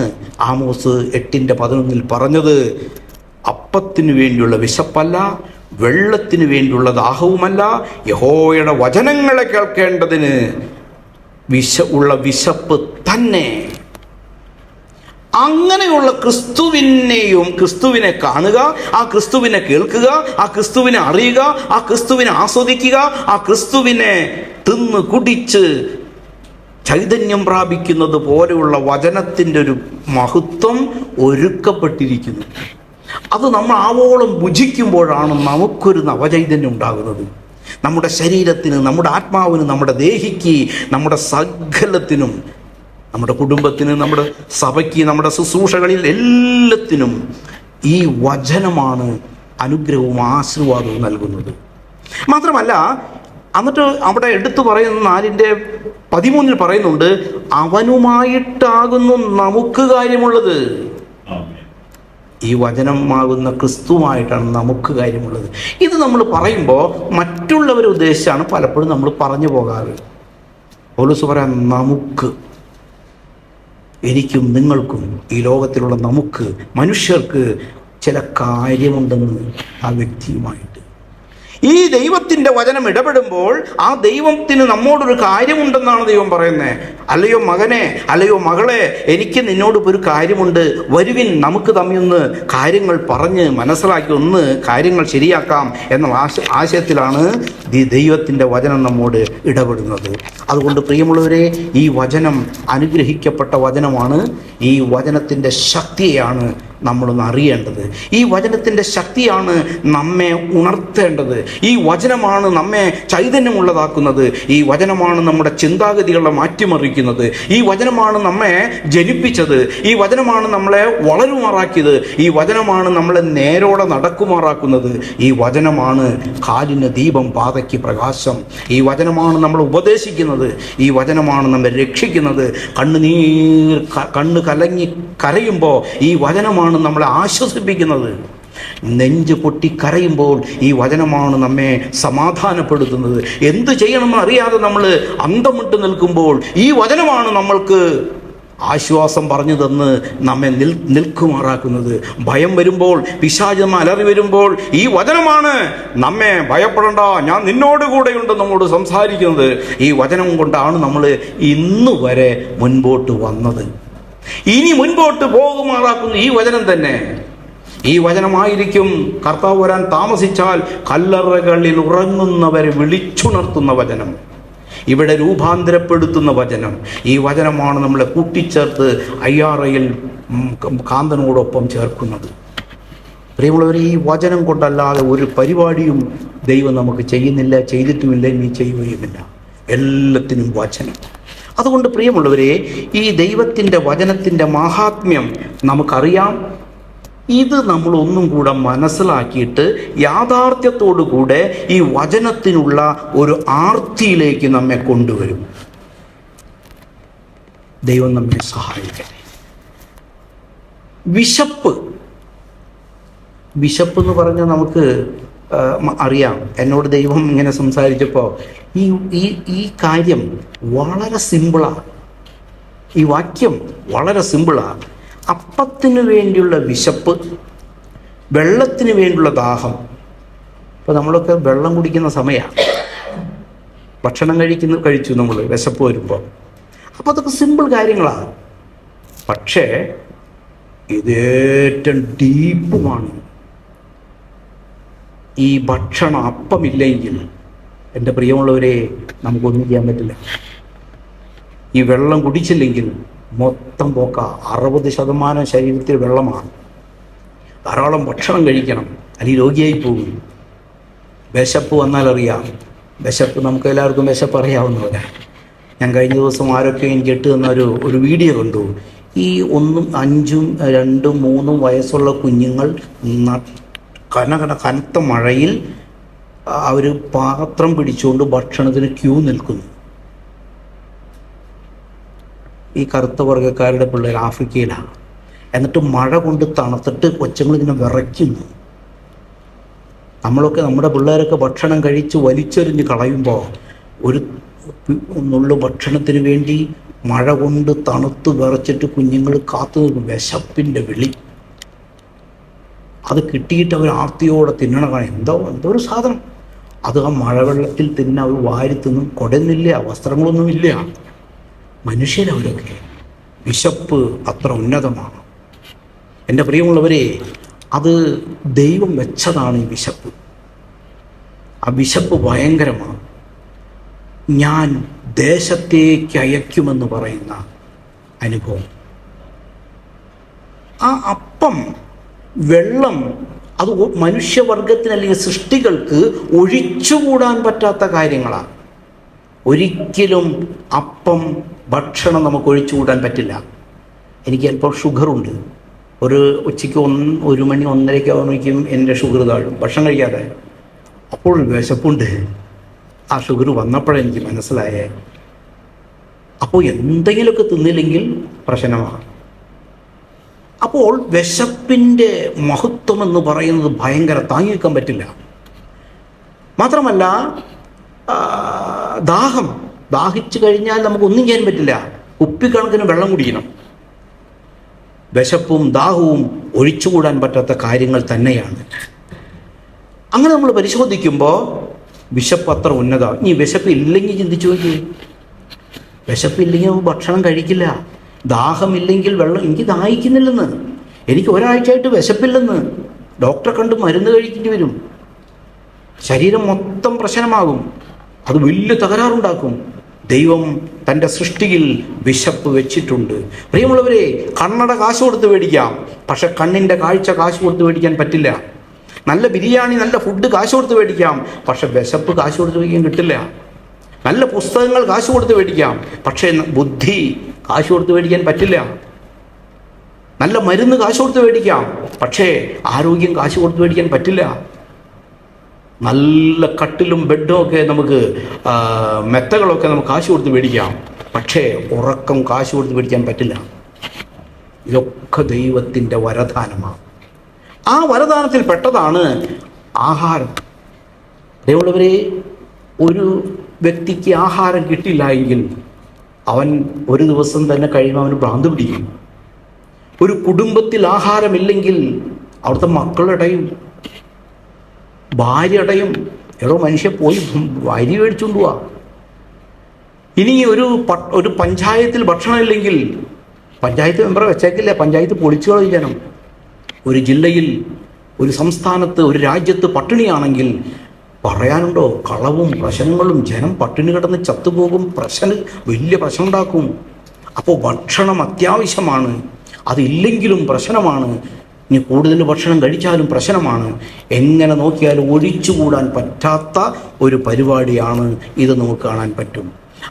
ആമോസ് 8:11 പറഞ്ഞത്, അപ്പത്തിനു വേണ്ടിയുള്ള വിശപ്പല്ല, വെള്ളത്തിനു വേണ്ടിയുള്ള ദാഹവുമല്ല, യഹോവയുടെ വചനങ്ങളെ കേൾക്കേണ്ടതിന് വിശപ്പ് തന്നെ. അങ്ങനെയുള്ള ക്രിസ്തുവിനെ കാണുക, ആ ക്രിസ്തുവിനെ കേൾക്കുക, ആ ക്രിസ്തുവിനെ അറിയുക, ആ ക്രിസ്തുവിനെ ആസ്വദിക്കുക, ആ ക്രിസ്തുവിനെ തിന്ന് കുടിച്ച് ചൈതന്യം പ്രാപിക്കുന്നത് പോലെയുള്ള വചനത്തിൻ്റെ ഒരു മഹത്വം ഒരുക്കപ്പെട്ടിരിക്കുന്നു. അത് നമ്മൾ ആവോളം ഭുജിക്കുമ്പോഴാണ് നമുക്കൊരു നവചൈതന്യം ഉണ്ടാകുന്നത്. നമ്മുടെ ശരീരത്തിന്, നമ്മുടെ ആത്മാവിന്, നമ്മുടെ ദേഹിക്ക്, നമ്മുടെ സകലത്തിനും, നമ്മുടെ കുടുംബത്തിന്, നമ്മുടെ സഭയ്ക്ക്, നമ്മുടെ ശുശ്രൂഷകളിൽ എല്ലാത്തിനും ഈ വചനമാണ് അനുഗ്രഹവും ആശീർവാദവും നൽകുന്നത്. മാത്രമല്ല, എന്നിട്ട് അവിടെ എടുത്തു പറയുന്ന 4:13 പറയുന്നുണ്ട്, അവനുമായിട്ടാകുന്നു നമുക്ക് കാര്യമുള്ളത്. ഈ വചനമാകുന്ന ക്രിസ്തുവായിട്ടാണ് നമുക്ക് കാര്യമുള്ളത്. ഇത് നമ്മൾ പറയുമ്പോൾ മറ്റുള്ളവരെ ഉദ്ദേശിച്ചാണ് പലപ്പോഴും നമ്മൾ പറഞ്ഞു പോകാറ്. പൗലോസ് പറയാൻ, നമുക്ക്, എനിക്കും നിങ്ങൾക്കും, ഈ ലോകത്തിലുള്ള നമുക്ക് മനുഷ്യർക്ക് ചില കാര്യമുണ്ടെന്ന് ആ വ്യക്തിയുമായിട്ട്. ഈ ദൈവത്തിൻ്റെ വചനം ഇടപെടുമ്പോൾ ആ ദൈവത്തിന് നമ്മോടൊരു കാര്യമുണ്ടെന്നാണ് ദൈവം പറയുന്നത്. അല്ലയോ മകനെ, അല്ലയോ മകളെ, എനിക്ക് നിന്നോട് ഒരു കാര്യമുണ്ട്, വരുവിൻ, നമുക്ക് തമ്മിലൊന്ന് കാര്യങ്ങൾ പറഞ്ഞ് മനസ്സിലാക്കി ഒന്ന് കാര്യങ്ങൾ ശരിയാക്കാം എന്ന ആശയത്തിലാണ് ദൈവത്തിൻ്റെ വചനം നമ്മോട് ഇടപെടുന്നത്. അതുകൊണ്ട് പ്രിയമുള്ളവരെ, ഈ വചനം അനുഗ്രഹിക്കപ്പെട്ട വചനമാണ്. ഈ വചനത്തിൻ്റെ ശക്തിയാണ് നമ്മളൊന്ന് അറിയേണ്ടത്. ഈ വചനത്തിൻ്റെ ശക്തിയാണ് നമ്മെ ഉണർത്തേണ്ടത്. ഈ വചനമാണ് നമ്മെ ചൈതന്യമുള്ളതാക്കുന്നത്. ഈ വചനമാണ് നമ്മുടെ ചിന്താഗതികളെ മാറ്റിമറിക്കുന്നത്. ഈ വചനമാണ് നമ്മെ ജനിപ്പിച്ചത്. ഈ വചനമാണ് നമ്മളെ വളരുമാറാക്കിയത്. ഈ വചനമാണ് നമ്മളെ നേരോടെ നടക്കുമാറാക്കുന്നത്. ഈ വചനമാണ് കാലിന് ദീപം, പാതയ്ക്ക് പ്രകാശം. ഈ വചനമാണ് നമ്മളെ ഉപദേശിക്കുന്നത്. ഈ വചനമാണ് നമ്മെ രക്ഷിക്കുന്നത്. കണ്ണ് കലങ്ങി കരയുമ്പോൾ ഈ വചനമാണ് നമ്മളെ ആശ്വസിപ്പിക്കുന്നത്. നെഞ്ച് പൊട്ടി കരയുമ്പോൾ ഈ വചനമാണ് നമ്മെ സമാധാനപ്പെടുത്തുന്നത്. എന്ത് ചെയ്യണമെന്ന് അറിയാതെ നമ്മൾ അന്തമിട്ട് നിൽക്കുമ്പോൾ ഈ വചനമാണ് നമ്മൾക്ക് ആശ്വാസം പറഞ്ഞു തന്ന് നമ്മെ നിൽക്കുമാറാക്കുന്നത്. ഭയം വരുമ്പോൾ, പിശാച് അലറി വരുമ്പോൾ ഈ വചനമാണ് നമ്മെ ഭയപ്പെടേണ്ട, ഞാൻ നിന്നോട് കൂടെയുണ്ട് നമ്മോട് സംസാരിക്കുന്നത്. ഈ വചനം കൊണ്ടാണ് നമ്മൾ ഇന്ന് വരെ മുൻപോട്ട് വന്നത്. ഇനി മുൻപോട്ട് പോകുമാറാക്കുന്ന ഈ വചനം തന്നെ. ഈ വചനമായിരിക്കും കർത്താവ് വരാൻ താമസിച്ചാൽ കല്ലറകളിൽ ഉറങ്ങുന്നവരെ വിളിച്ചുണർത്തുന്ന വചനം, ഇവിടെ രൂപാന്തരപ്പെടുത്തുന്ന വചനം. ഈ വചനമാണ് നമ്മളെ കൂട്ടിച്ചേർത്ത് IRAയിൽ കാന്തനോടൊപ്പം ചേർക്കുന്നത്. പ്രിയമുള്ളവർ, ഈ വചനം കൊണ്ടല്ലാതെ ഒരു പരിപാടിയും ദൈവം നമുക്ക് ചെയ്യുന്നില്ല, ചെയ്തിട്ടുമില്ല, ഇനി ചെയ്യുകയുമില്ല. എല്ലാത്തിനും വചനം. അതുകൊണ്ട് പ്രിയമുള്ളവരെ, ഈ ദൈവത്തിൻ്റെ വചനത്തിൻ്റെ മഹാത്മ്യം നമുക്കറിയാം. ഇത് നമ്മൾ ഒന്നും കൂടെ മനസ്സിലാക്കിയിട്ട് യാഥാർത്ഥ്യത്തോടു കൂടെ ഈ വചനത്തിനുള്ള ഒരു ആർത്തിയിലേക്ക് നമ്മെ കൊണ്ടുവരും. ദൈവം നമ്മെ സഹായിക്കട്ടെ. വിശപ്പ് എന്ന് പറഞ്ഞാൽ നമുക്ക് അറിയാം. എന്നോട് ദൈവം ഇങ്ങനെ സംസാരിച്ചപ്പോൾ ഈ കാര്യം വളരെ സിമ്പിളാണ്. ഈ വാക്യം വളരെ സിമ്പിളാണ്. അപ്പത്തിന് വേണ്ടിയുള്ള വിശപ്പ്, വെള്ളത്തിന് വേണ്ടിയുള്ള ദാഹം. ഇപ്പോൾ നമ്മളൊക്കെ വെള്ളം കുടിക്കുന്ന സമയമാണ്, ഭക്ഷണം കഴിച്ചു നമ്മൾ വിശപ്പ് വരുമ്പോൾ. അപ്പോൾ അതൊക്കെ സിമ്പിൾ കാര്യങ്ങളാണ്. പക്ഷേ ഇത് ഏറ്റവും ഡീപ്പുമാണ്. ഈ ഭക്ഷണം, അപ്പമില്ലെങ്കിൽ എൻ്റെ പ്രിയമുള്ളവരെ നമുക്കൊന്നും ചെയ്യാൻ പറ്റില്ല. ഈ വെള്ളം കുടിച്ചില്ലെങ്കിൽ മൊത്തം പോക്ക. 60% ശരീരത്തിൽ വെള്ളമാണ്. ധാരാളം ഭക്ഷണം കഴിക്കണം, അല്ലെങ്കിൽ രോഗിയായി പോകും. വിശപ്പ് വന്നാൽ അറിയാം. വിശപ്പ് നമുക്ക് എല്ലാവർക്കും വിശപ്പ് അറിയാവുന്നവരാ. ഞാൻ കഴിഞ്ഞ ദിവസം ആരൊക്കെ എനിക്ക് ഇട്ട് തന്ന ഒരു വീഡിയോ കണ്ടു. ഈ 1, 5, 2, 3 വയസ്സുള്ള കുഞ്ഞുങ്ങൾ കനത്ത മഴയിൽ അവർ പാത്രം പിടിച്ചുകൊണ്ട് ഭക്ഷണത്തിന് ക്യൂ നിൽക്കുന്നു. ഈ കറുത്ത വർഗ്ഗക്കാരുടെ പിള്ളേർ ആഫ്രിക്കയിലാണ്. എന്നിട്ട് മഴ കൊണ്ട് തണുത്തിട്ട് കൊച്ചുങ്ങളിങ്ങനെ വിറയ്ക്കുന്നു. നമ്മളൊക്കെ, നമ്മുടെ പിള്ളേരൊക്കെ ഭക്ഷണം കഴിച്ച് വലിച്ചെറിഞ്ഞ് കളയുമ്പോൾ ഒരു നുള്ളു ഭക്ഷണത്തിന് വേണ്ടി മഴ കൊണ്ട് തണുത്ത് വിറച്ചിട്ട് കുഞ്ഞുങ്ങൾ കാത്തു നിൽക്കും. വിശപ്പിൻ്റെ വിളി. അത് കിട്ടിയിട്ട് അവർ ആർത്തിയോടെ തിന്നണ കാണാം. എന്തോ ഒരു സാധനം അത് ആ മഴവെള്ളത്തിൽ തിന്നെ അവർ വാരി തിന്നും. കുടന്നില്ല, വസ്ത്രങ്ങളൊന്നുമില്ല. മനുഷ്യരവരൊക്കെ. വിശപ്പ് അത്ര ഉന്നതമാണ്. എൻ്റെ പ്രിയമുള്ളവരെ, അത് ദൈവം വെച്ചതാണ് ഈ വിശപ്പ്. ആ വിശപ്പ് ഭയങ്കരമാണ്. ഞാൻ ദേശത്തേക്ക് അയക്കുമെന്ന് പറയുന്ന അനുഭവം. ആ അപ്പം, വെള്ളം, അത് മനുഷ്യവർഗത്തിന് അല്ലെങ്കിൽ സൃഷ്ടികൾക്ക് ഒഴിച്ചുകൂടാൻ പറ്റാത്ത കാര്യങ്ങളാണ്. ഒരിക്കലും അപ്പം, ഭക്ഷണം നമുക്ക് ഒഴിച്ചുകൂടാൻ പറ്റില്ല. എനിക്ക് അല്പം ഷുഗറുണ്ട്. ഉച്ചയ്ക്ക് 1 മണി 1:30 ആകുമ്പോഴേക്കും എൻ്റെ ഷുഗർ താഴും, ഭക്ഷണം കഴിക്കാതെ. അപ്പോൾ വിശപ്പുണ്ട്. ആ ഷുഗർ വന്നപ്പോഴെനിക്ക് മനസ്സിലായേ, അപ്പോൾ എന്തെങ്കിലുമൊക്കെ തിന്നില്ലെങ്കിൽ പ്രശ്നമാണ്. അപ്പോൾ വിശപ്പിൻ്റെ മഹത്വം എന്ന് പറയുന്നത് ഭയങ്കര, താങ്ങിക്കാൻ പറ്റില്ല. മാത്രമല്ല ദാഹിച്ചു കഴിഞ്ഞാൽ നമുക്കൊന്നും ചെയ്യാൻ പറ്റില്ല. കുപ്പിക്കണക്കിന് വെള്ളം കുടിക്കണം. വിശപ്പും ദാഹവും ഒഴിച്ചുകൂടാൻ പറ്റാത്ത കാര്യങ്ങൾ തന്നെയാണ്. അങ്ങനെ നമ്മൾ പരിശോധിക്കുമ്പോൾ വിശപ്പ് അത്ര ഉന്നതമാണ്. ഇനി വിശപ്പ് ഇല്ലെങ്കിൽ ചിന്തിച്ചു നോക്കി. വിശപ്പില്ലെങ്കിൽ നമുക്ക് ഭക്ഷണം കഴിക്കില്ല. ദാഹമില്ലെങ്കിൽ വെള്ളം, എനിക്ക് ദാഹിക്കുന്നില്ലെന്ന്, എനിക്ക് ഒരാഴ്ചയായിട്ട് വിശപ്പില്ലെന്ന്, ഡോക്ടറെ കണ്ട് മരുന്ന് കഴിക്കേണ്ടി വരും. ശരീരം മൊത്തം പ്രശ്നമാകും, അത് വലിയ തകരാറുണ്ടാക്കും. ദൈവം തൻ്റെ സൃഷ്ടിയിൽ വിശപ്പ് വെച്ചിട്ടുണ്ട്. പ്രിയമുള്ളവരെ, കണ്ണട കാശ് കൊടുത്ത് മേടിക്കാം, പക്ഷെ കണ്ണിൻ്റെ കാഴ്ച കാശ് കൊടുത്ത് മേടിക്കാൻ പറ്റില്ല. നല്ല ബിരിയാണി, നല്ല ഫുഡ് കാശ് കൊടുത്ത് മേടിക്കാം, പക്ഷെ വിശപ്പ് കാശ് കൊടുത്ത് മേടിക്കാൻ കിട്ടില്ല. നല്ല പുസ്തകങ്ങൾ കാശ് കൊടുത്ത് മേടിക്കാം, പക്ഷേ ബുദ്ധി കാശ് കൊടുത്ത് മേടിക്കാൻ പറ്റില്ല. നല്ല മരുന്ന് കാശ് കൊടുത്ത് മേടിക്കാം, പക്ഷേ ആരോഗ്യം കാശ് കൊടുത്ത് മേടിക്കാൻ പറ്റില്ല. നല്ല കട്ടിലും ബെഡും ഒക്കെ നമുക്ക്, മെത്തകളൊക്കെ നമുക്ക് കാശ് കൊടുത്ത് മേടിക്കാം, പക്ഷേ ഉറക്കം കാശ് കൊടുത്ത് മേടിക്കാൻ പറ്റില്ല. ഇതൊക്കെ ദൈവത്തിൻ്റെ വരദാനമാണ്. ആ വരദാനത്തിൽ പെട്ടതാണ് ആഹാരം. ദൈവമുള്ളവരെ, ഒരു വ്യക്തിക്ക് ആഹാരം കിട്ടില്ല എങ്കിൽ അവൻ ഒരു ദിവസം തന്നെ കഴിയുമ്പോൾ അവന് ഭ്രാന്ത് പിടിക്കും. ഒരു കുടുംബത്തിൽ ആഹാരമില്ലെങ്കിൽ അവിടുത്തെ മക്കളടയും, ഭാര്യ എടോ മനുഷ്യ പോയി അരി മേടിച്ചുകൊണ്ട് പോവാ. ഇനി ഒരു പഞ്ചായത്തിൽ ഭക്ഷണം ഇല്ലെങ്കിൽ പഞ്ചായത്ത് മെമ്പറെ വെച്ചേക്കില്ല, പഞ്ചായത്ത് പൊളിച്ചു കളയും ജനം. ഒരു ജില്ലയിൽ, ഒരു സംസ്ഥാനത്ത്, ഒരു രാജ്യത്ത് പട്ടിണിയാണെങ്കിൽ പറയാനുണ്ടോ? കളവും പ്രശ്നങ്ങളും, ജനം പട്ടിണി കിടന്ന് ചത്തുപോകും, വലിയ പ്രശ്നം ഉണ്ടാക്കും. അപ്പോൾ ഭക്ഷണം അത്യാവശ്യമാണ്, അതില്ലെങ്കിലും പ്രശ്നമാണ്. ഇനി കൂടുതൽ ഭക്ഷണം കഴിച്ചാലും പ്രശ്നമാണ്. എങ്ങനെ നോക്കിയാലും ഒഴിച്ചുകൂടാൻ പറ്റാത്ത ഒരു പരിപാടിയാണ് ഇത്, നമുക്ക് കാണാൻ പറ്റും.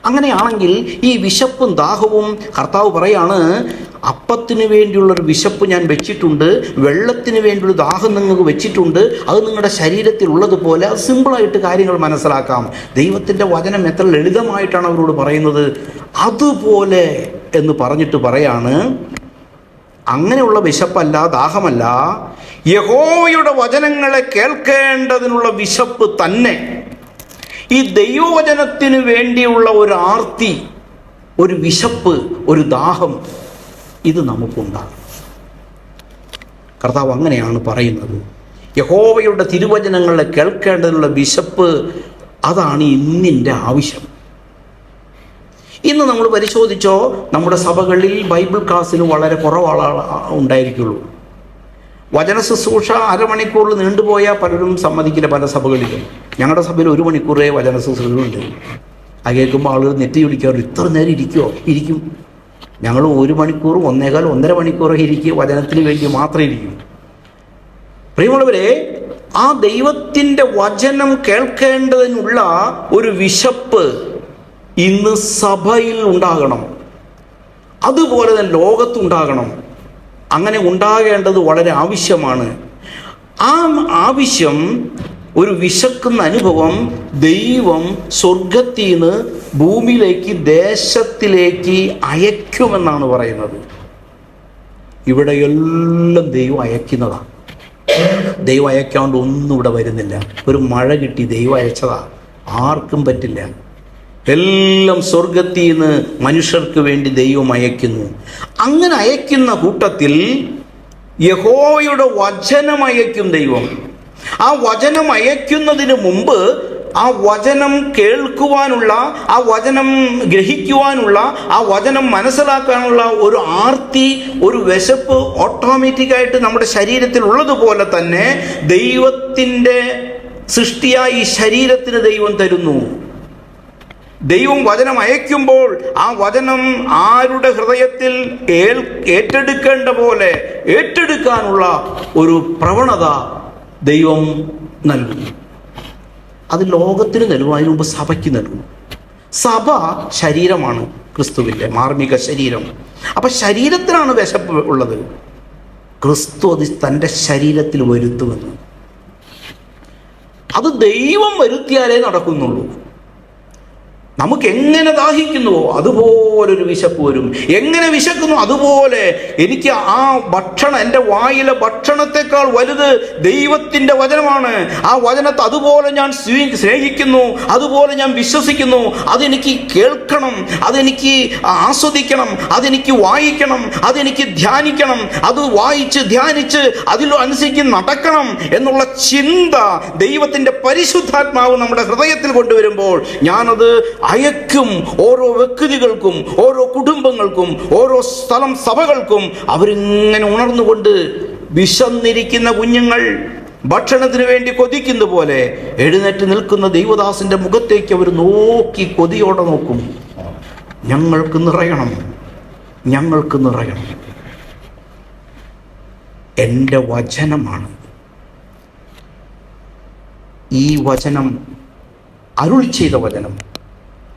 അങ്ങനെയാണെങ്കിൽ ഈ വിശപ്പും ദാഹവും, കർത്താവ് പറയാണ്, അപ്പത്തിന് വേണ്ടിയുള്ളൊരു വിശപ്പ് ഞാൻ വെച്ചിട്ടുണ്ട്, വെള്ളത്തിന് വേണ്ടിയുള്ള ദാഹം നിങ്ങൾക്ക് വെച്ചിട്ടുണ്ട്, അത് നിങ്ങളുടെ ശരീരത്തിൽ ഉള്ളതുപോലെ. അത് സിമ്പിളായിട്ട് കാര്യങ്ങൾ മനസ്സിലാക്കാം. ദൈവത്തിൻ്റെ വചനം എത്ര ലളിതമായിട്ടാണ് അവരോട് പറയുന്നത്. അതുപോലെ എന്ന് പറഞ്ഞിട്ട് പറയാണ്, അങ്ങനെയുള്ള വിശപ്പല്ല, ദാഹമല്ല, യഹോവയുടെ വചനങ്ങളെ കേൾക്കേണ്ടതിനുള്ള വിശപ്പ് തന്നെ. ഈ ദൈവവചനത്തിന് വേണ്ടിയുള്ള ഒരു ആർത്തി, ഒരു വിശപ്പ്, ഒരു ദാഹം, ഇത് നമുക്കുണ്ടാകും. കർത്താവ് അങ്ങനെയാണ് പറയുന്നത്. യഹോവയുടെ തിരുവചനങ്ങളെ കേൾക്കേണ്ടതിനുള്ള വിശപ്പ്, അതാണ് ഇന്നിൻ്റെ ആവശ്യം. ഇന്ന് നമ്മൾ പരിശോധിച്ചോ, നമ്മുടെ സഭകളിൽ ബൈബിൾ ക്ലാസ്സിന് വളരെ കുറവാള ഉണ്ടായിരിക്കുള്ളൂ. വചന ശുശ്രൂഷ അരമണിക്കൂറിൽ നീണ്ടുപോയാൽ പലരും സമ്മതിക്കില്ല. പല സഭകളിലും, ഞങ്ങളുടെ സഭയിൽ 1 മണിക്കൂറേ വചന ശുശ്രൂഷയുണ്ട്. അത് കേൾക്കുമ്പോൾ ആളുകൾ നെറ്റി വിളിക്കാറുണ്ട്, ഇത്ര നേരം ഇരിക്കും. ഞങ്ങൾ 1 മണിക്കൂറും 1.25 മണിക്കൂറൊക്കെ ഇരിക്കും, വചനത്തിന് വേണ്ടി മാത്രം ഇരിക്കും. പ്രിയമുള്ളവരെ, ആ ദൈവത്തിൻ്റെ വചനം കേൾക്കേണ്ടതിനുള്ള ഒരു വിശപ്പ് ഇന്ന് സഭയിൽ ഉണ്ടാകണം. അതുപോലെ തന്നെ ലോകത്തുണ്ടാകണം. അങ്ങനെ ഉണ്ടാകേണ്ടത് വളരെ ആവശ്യമാണ്. ആ ആവശ്യം, ഒരു വിശക്കുന്ന അനുഭവം ദൈവം സ്വർഗത്തിൽ നിന്ന് ഭൂമിയിലേക്ക്, ദേശത്തിലേക്ക് അയക്കുമെന്നാണ് പറയുന്നത്. ഇവിടെ എല്ലാം ദൈവം അയക്കുന്നതാണ്. ദൈവം അയക്കാണ്ട് ഒന്നും ഇവിടെ വരുന്നില്ല. ഒരു മഴ കിട്ടി, ദൈവം അയച്ചതാ, ആർക്കും പറ്റില്ല. എല്ലാം സ്വർഗത്തിൽ നിന്ന് മനുഷ്യർക്ക് വേണ്ടി ദൈവം അയക്കുന്നു. അങ്ങനെ അയക്കുന്ന കൂട്ടത്തിൽ യഹോവയുടെ വചനം അയക്കും ദൈവം. ആ വചനം അയക്കുന്നതിന് മുമ്പ് ആ വചനം കേൾക്കുവാനുള്ള, ആ വചനം ഗ്രഹിക്കുവാനുള്ള, ആ വചനം മനസ്സിലാക്കാനുള്ള ഒരു ആർത്തി, ഒരു വിശപ്പ് ഓട്ടോമാറ്റിക്കായിട്ട് നമ്മുടെ ശരീരത്തിൽ ഉള്ളതുപോലെ തന്നെ ദൈവത്തിൻ്റെ സൃഷ്ടിയായ ഈ ശരീരത്തിന് ദൈവം തരുന്നു. ദൈവം വചനം അയക്കുമ്പോൾ ആ വചനം ആരുടെ ഹൃദയത്തിൽ ഏറ്റെടുക്കേണ്ട പോലെ ഏറ്റെടുക്കാനുള്ള ഒരു പ്രവണത ദൈവം നൽകും. അത് ലോകത്തിന് നൽകും, അതിനു മുമ്പ് സഭയ്ക്ക് നൽകും. സഭ ശരീരമാണ്, ക്രിസ്തുവിൻ്റെ മാർമിക ശരീരം. അപ്പം ശരീരത്തിനാണ് വിശപ്പ് ഉള്ളത്. ക്രിസ്തു അത് തൻ്റെ ശരീരത്തിൽ വരുത്തുമെന്ന്. അത് ദൈവം വരുത്തിയാലേ നടക്കുന്നുള്ളൂ. നമുക്ക് എങ്ങനെ ദാഹിക്കുന്നുവോ അതുപോലൊരു വിശപ്പ് വരും. എങ്ങനെ വിശക്കുന്നു അതുപോലെ എനിക്ക് ആ ഭക്ഷണം, എൻ്റെ വായിലെ ഭക്ഷണത്തെക്കാൾ വലുത് ദൈവത്തിൻ്റെ വചനമാണ്. ആ വചനത്തെ അതുപോലെ ഞാൻ സ്നേഹിക്കുന്നു, അതുപോലെ ഞാൻ വിശ്വസിക്കുന്നു. അതെനിക്ക് കേൾക്കണം, അതെനിക്ക് ആസ്വദിക്കണം, അതെനിക്ക് വായിക്കണം, അതെനിക്ക് ധ്യാനിക്കണം. അത് വായിച്ച് ധ്യാനിച്ച് അതിലനുസരിച്ച് നടക്കണം എന്നുള്ള ചിന്ത ദൈവത്തിൻ്റെ പരിശുദ്ധാത്മാവ് നമ്മുടെ ഹൃദയത്തിൽ കൊണ്ടുവരുമ്പോൾ ഞാനത് അയക്കും. ഓരോ വ്യക്തികൾക്കും, ഓരോ കുടുംബങ്ങൾക്കും, ഓരോ സ്ഥലം സഭകൾക്കും അവരിങ്ങനെ ഉണർന്നുകൊണ്ട് വിശന്നിരിക്കുന്ന കുഞ്ഞുങ്ങൾ ഭക്ഷണത്തിന് വേണ്ടി കൊതിക്കുന്ന പോലെ എഴുന്നേറ്റ് നിൽക്കുന്ന ദൈവദാസന്റെ മുഖത്തേക്ക് അവർ നോക്കി കൊതിയോടെ നോക്കും. ഞങ്ങൾക്ക് നിറയണം, ഞങ്ങൾക്ക് നിറയണം. എൻ്റെ വചനമാണ്. ഈ വചനം, അരുൾ ചെയ്ത വചനം,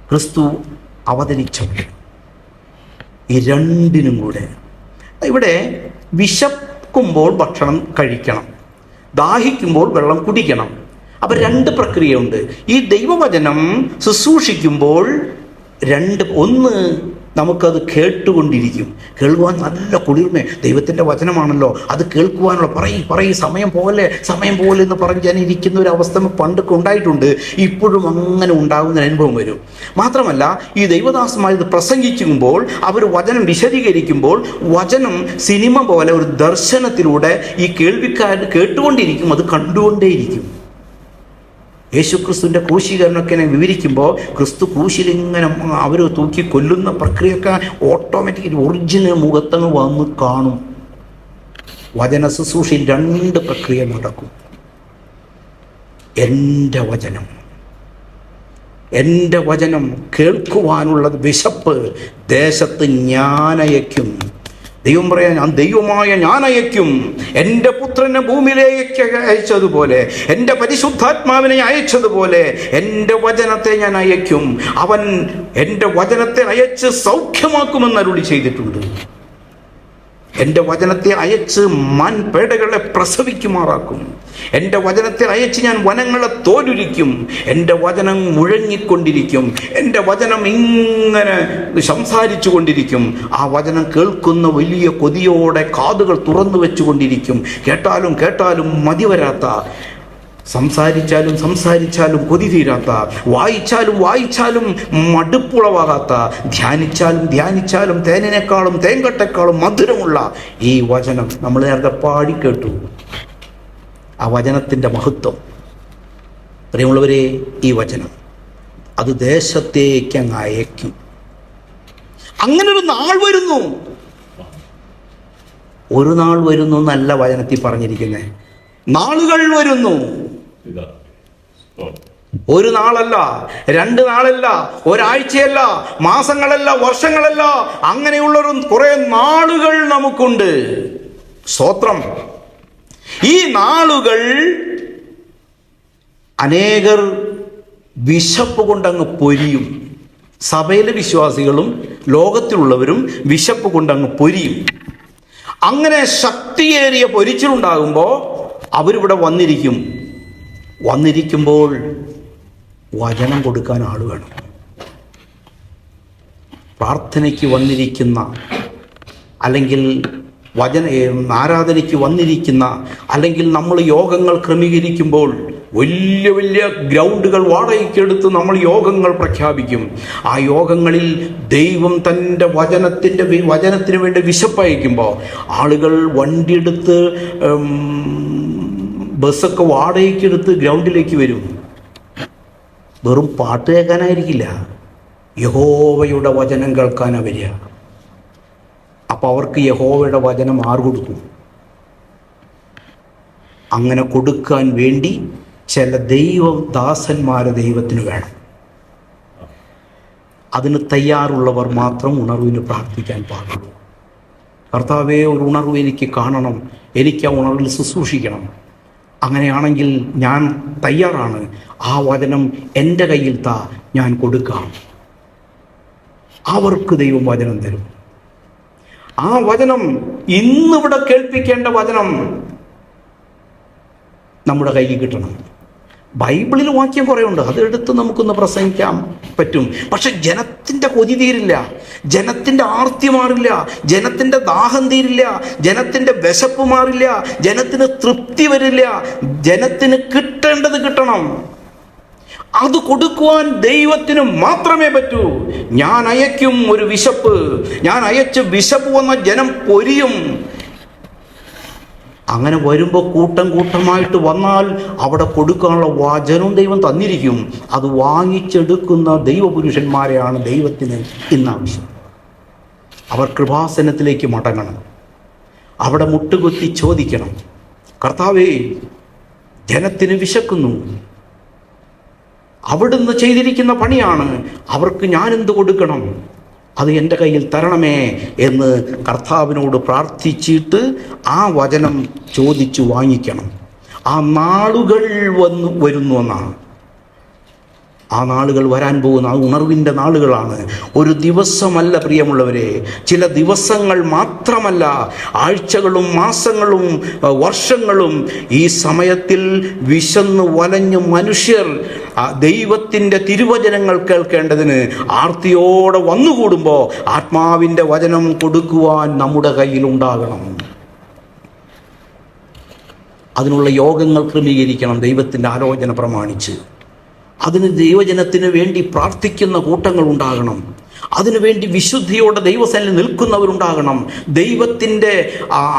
ക്രിസ്തു അവതരിച്ച വചനം, ഈ രണ്ടിനും കൂടെ. ഇവിടെ വിശക്കുമ്പോൾ ഭക്ഷണം കഴിക്കണം, ദാഹിക്കുമ്പോൾ വെള്ളം കുടിക്കണം. അപ്പം രണ്ട് പ്രക്രിയയുണ്ട്. ഈ ദൈവവചനം ശുശ്രൂഷിക്കുമ്പോൾ ഒന്ന് നമുക്കത് കേട്ടുകൊണ്ടിരിക്കും. കേൾക്കുവാൻ നല്ല കുളിർമ. ദൈവത്തിൻ്റെ വചനമാണല്ലോ, അത് കേൾക്കുവാനുള്ള പറയും സമയം പോലെ എന്ന് പറഞ്ഞ് ഞാൻ ഇരിക്കുന്ന ഒരു അവസ്ഥ പണ്ടൊക്കെ ഉണ്ടായിട്ടുണ്ട്. ഇപ്പോഴും അങ്ങനെ ഉണ്ടാകുന്ന അനുഭവം വരും. മാത്രമല്ല, ഈ ദൈവദാസന്മാർ ഇത് പ്രസംഗിക്കുമ്പോൾ, അവർ വചനം വിശദീകരിക്കുമ്പോൾ, വചനം സിനിമ പോലെ ഒരു ദർശനത്തിലൂടെ ഈ കേൾവിക്കാർ കേട്ടുകൊണ്ടിരിക്കും, അത് കണ്ടുകൊണ്ടേയിരിക്കും. യേശുക്രിസ്തുവിൻ്റെ ക്രൂശീകരണമൊക്കെ വിവരിക്കുമ്പോൾ ക്രിസ്തു ക്രൂശിലിങ്ങനെ അവർ തൂക്കി കൊല്ലുന്ന പ്രക്രിയയൊക്കെ ഓട്ടോമാറ്റിക്കലി ഒറിജിനൽ മുഖത്തങ്ങ് വന്ന് കാണും. വചന ശുശ്രൂഷയിൽ രണ്ട് പ്രക്രിയ നടക്കും. എൻ്റെ വചനം കേൾക്കുവാനുള്ള വിശപ്പ് ദേശത്ത് ഞാനയക്കും. ദൈവം പറയാൻ, ഞാൻ ദൈവമായ ഞാൻ അയക്കും. എൻ്റെ പുത്രനെ ഭൂമിയിലേക്ക് അയച്ചതുപോലെ, എൻ്റെ പരിശുദ്ധാത്മാവിനെ അയച്ചതുപോലെ എൻ്റെ വചനത്തെ ഞാൻ അയക്കും. അവൻ എൻ്റെ വചനത്തെ അയച്ച് സൗഖ്യമാക്കുമെന്ന് അരുളി ചെയ്തിട്ടുണ്ട്. എൻ്റെ വചനത്തെ അയച്ച് മാൻപേടകളെ പ്രസവിക്കുമാറാക്കും. എൻ്റെ വചനത്തെ അയച്ച് ഞാൻ വനങ്ങളെ തോലുരിക്കും. എൻ്റെ വചനം മുഴങ്ങിക്കൊണ്ടിരിക്കും. എൻ്റെ വചനം ഇങ്ങനെ സംസാരിച്ചു കൊണ്ടിരിക്കും. ആ വചനം കേൾക്കുന്ന വലിയ കൊതിയോടെ കാതുകൾ തുറന്നു വെച്ചുകൊണ്ടിരിക്കും. കേട്ടാലും മതി വരാത്ത, സംസാരിച്ചാലും കൊതി തീരാത്ത, വായിച്ചാലും മടുപ്പുളവാകാത്ത, ധ്യാനിച്ചാലും തേനിനേക്കാളും തേൻകട്ടേക്കാളും മധുരമുള്ള ഈ വചനം നമ്മൾ നേരത്തെ പാടിക്കേട്ടു. ആ വചനത്തിൻ്റെ മഹത്വം, പ്രിയമുള്ളവരെ, ഈ വചനം അത് ദേശത്തേക്ക് അങ്ങ് അയക്കും. അങ്ങനൊരു നാൾ വരുന്നു. ഒരു നാൾ വരുന്നു എന്നല്ല വചനത്തിൽ പറഞ്ഞിരിക്കുന്നത്, നാളുകൾ വരുന്നു. ഒരു നാളല്ല, 2 നാളല്ല, ഒരാഴ്ചയല്ല, മാസങ്ങളല്ല, വർഷങ്ങളല്ല, അങ്ങനെയുള്ളൊരു കുറെ നാളുകൾ നമുക്കുണ്ട്. സ്തോത്രം. ഈ നാളുകൾ അനേകർ വിശപ്പ് കൊണ്ടങ്ങ് പൊരിയും. സഭയിലെ വിശ്വാസികളും ലോകത്തിലുള്ളവരും വിശപ്പ് കൊണ്ടങ്ങ് പൊരിയും. അങ്ങനെ ശക്തിയേറിയ പൊരിച്ചിലുണ്ടാകുമ്പോൾ അവരിവിടെ വന്നിരിക്കുമ്പോൾ വചനം കൊടുക്കാൻ ആൾ വേണം. പ്രാർത്ഥനയ്ക്ക് വന്നിരിക്കുന്ന, അല്ലെങ്കിൽ ആരാധനയ്ക്ക് വന്നിരിക്കുന്ന, അല്ലെങ്കിൽ നമ്മൾ യോഗങ്ങൾ ക്രമീകരിക്കുമ്പോൾ വലിയ ഗ്രൗണ്ടുകൾ വാടകയ്ക്കെടുത്ത് നമ്മൾ യോഗങ്ങൾ പ്രഖ്യാപിക്കും. ആ യോഗങ്ങളിൽ ദൈവം തൻ്റെ വചനത്തിന് വേണ്ടി വിശപ്പയക്കുമ്പോൾ ആളുകൾ വണ്ടിയെടുത്ത്, ബസ്സൊക്കെ വാടകയ്ക്കെടുത്ത് ഗ്രൗണ്ടിലേക്ക് വരും. വെറും പാട്ട് കേൾക്കാനായിരിക്കില്ല, യഹോവയുടെ വചനം കേൾക്കാനാണ് വരിക. അപ്പോൾ അവർക്ക് യഹോവയുടെ വചനം ആര് കൊടുക്കും? അങ്ങനെ കൊടുക്കാൻ വേണ്ടി ചില ദാസന്മാരെ ദൈവത്തിന് വേണം. അതിന് തയ്യാറുള്ളവർ മാത്രം ഉണർവിന് പ്രാർത്ഥിക്കാൻ പാടുള്ളൂ. കർത്താവേ, ഒരു ഉണർവ് എനിക്ക് കാണണം, എനിക്ക് ആ ഉണർവിൽ ശുശ്രൂഷിക്കണം. അങ്ങനെയാണെങ്കിൽ ഞാൻ തയ്യാറാണ്. ആ വചനം എൻ്റെ കയ്യിൽ ഞാൻ കൊടുക്കാം. അവർക്ക് ദൈവം വചനം തരും. ആ വചനം, ഇന്നിവിടെ കേൾപ്പിക്കേണ്ട വചനം നമ്മുടെ കയ്യിൽ കിട്ടണം. ബൈബിളിൽ വാക്യം കുറേ ഉണ്ട്, അതെടുത്ത് നമുക്കൊന്ന് പ്രസംഗിക്കാൻ പറ്റും. പക്ഷെ ജനത്തിൻ്റെ കൊതി തീരില്ല, ജനത്തിൻ്റെ ആർത്തി മാറില്ല, ജനത്തിൻ്റെ ദാഹം തീരില്ല, ജനത്തിൻ്റെ വിശപ്പ് മാറില്ല, ജനത്തിന് തൃപ്തി വരില്ല. ജനത്തിന് കിട്ടേണ്ടത് കിട്ടണം. അത് കൊടുക്കുവാൻ ദൈവത്തിന് മാത്രമേ പറ്റൂ. ഞാൻ അയക്കും ഒരു വിശപ്പ്, ഞാൻ അയച്ച് വിശപ്പ് വന്ന ജനം പൊരിയും. അങ്ങനെ വരുമ്പോൾ കൂട്ടം കൂട്ടമായിട്ട് വന്നാൽ അവിടെ കൊടുക്കാനുള്ള വചനവും ദൈവം തന്നിരിക്കും. അത് വാങ്ങിച്ചെടുക്കുന്ന ദൈവപുരുഷന്മാരെയാണ് ദൈവത്തിന് ഇന്നാവശ്യം. അവർ കൃപാസനത്തിലേക്ക് മടങ്ങണം. അവിടെ മുട്ടുകുത്തി ചോദിക്കണം, കർത്താവേ, ജനത്തിന് വിശക്കുന്നു, അവിടുന്ന് ചെയ്തിരിക്കുന്ന പണിയാണ്, അവർക്ക് ഞാനെന്ത് കൊടുക്കണം, അത് എൻ്റെ കയ്യിൽ തരണമേ എന്ന് കർത്താവിനോട് പ്രാർത്ഥിച്ചിട്ട് ആ വചനം ചോദിച്ചു വാങ്ങിക്കണം. ആ നാളുകൾ വരുന്നു എന്നാണ്. ആ നാളുകൾ വരാൻ പോകുന്ന ആ ഉണർവിൻ്റെ നാളുകളാണ്. ഒരു ദിവസമല്ല പ്രിയമുള്ളവരെ, ചില ദിവസങ്ങൾ മാത്രമല്ല, ആഴ്ചകളും മാസങ്ങളും വർഷങ്ങളും ഈ സമയത്തിൽ വിശന്ന് വലഞ്ഞ് മനുഷ്യർ ദൈവത്തിൻ്റെ തിരുവചനങ്ങൾ കേൾക്കേണ്ടതിന് ആർത്തിയോടെ വന്നുകൂടുമ്പോൾ ആത്മാവിൻ്റെ വചനം കൊടുക്കുവാൻ നമ്മുടെ കയ്യിലുണ്ടാകണം. അതിനുള്ള യോഗങ്ങൾ ക്രമീകരിക്കണം ദൈവത്തിൻ്റെ ആലോചന പ്രമാണിച്ച്. അതിന് ദൈവജനത്തിന് വേണ്ടി പ്രാർത്ഥിക്കുന്ന കൂട്ടങ്ങൾ ഉണ്ടാകണം. അതിനുവേണ്ടി വിശുദ്ധിയോടെ ദൈവസന്നിധിയിൽ നിൽക്കുന്നവരുണ്ടാകണം. ദൈവത്തിൻ്റെ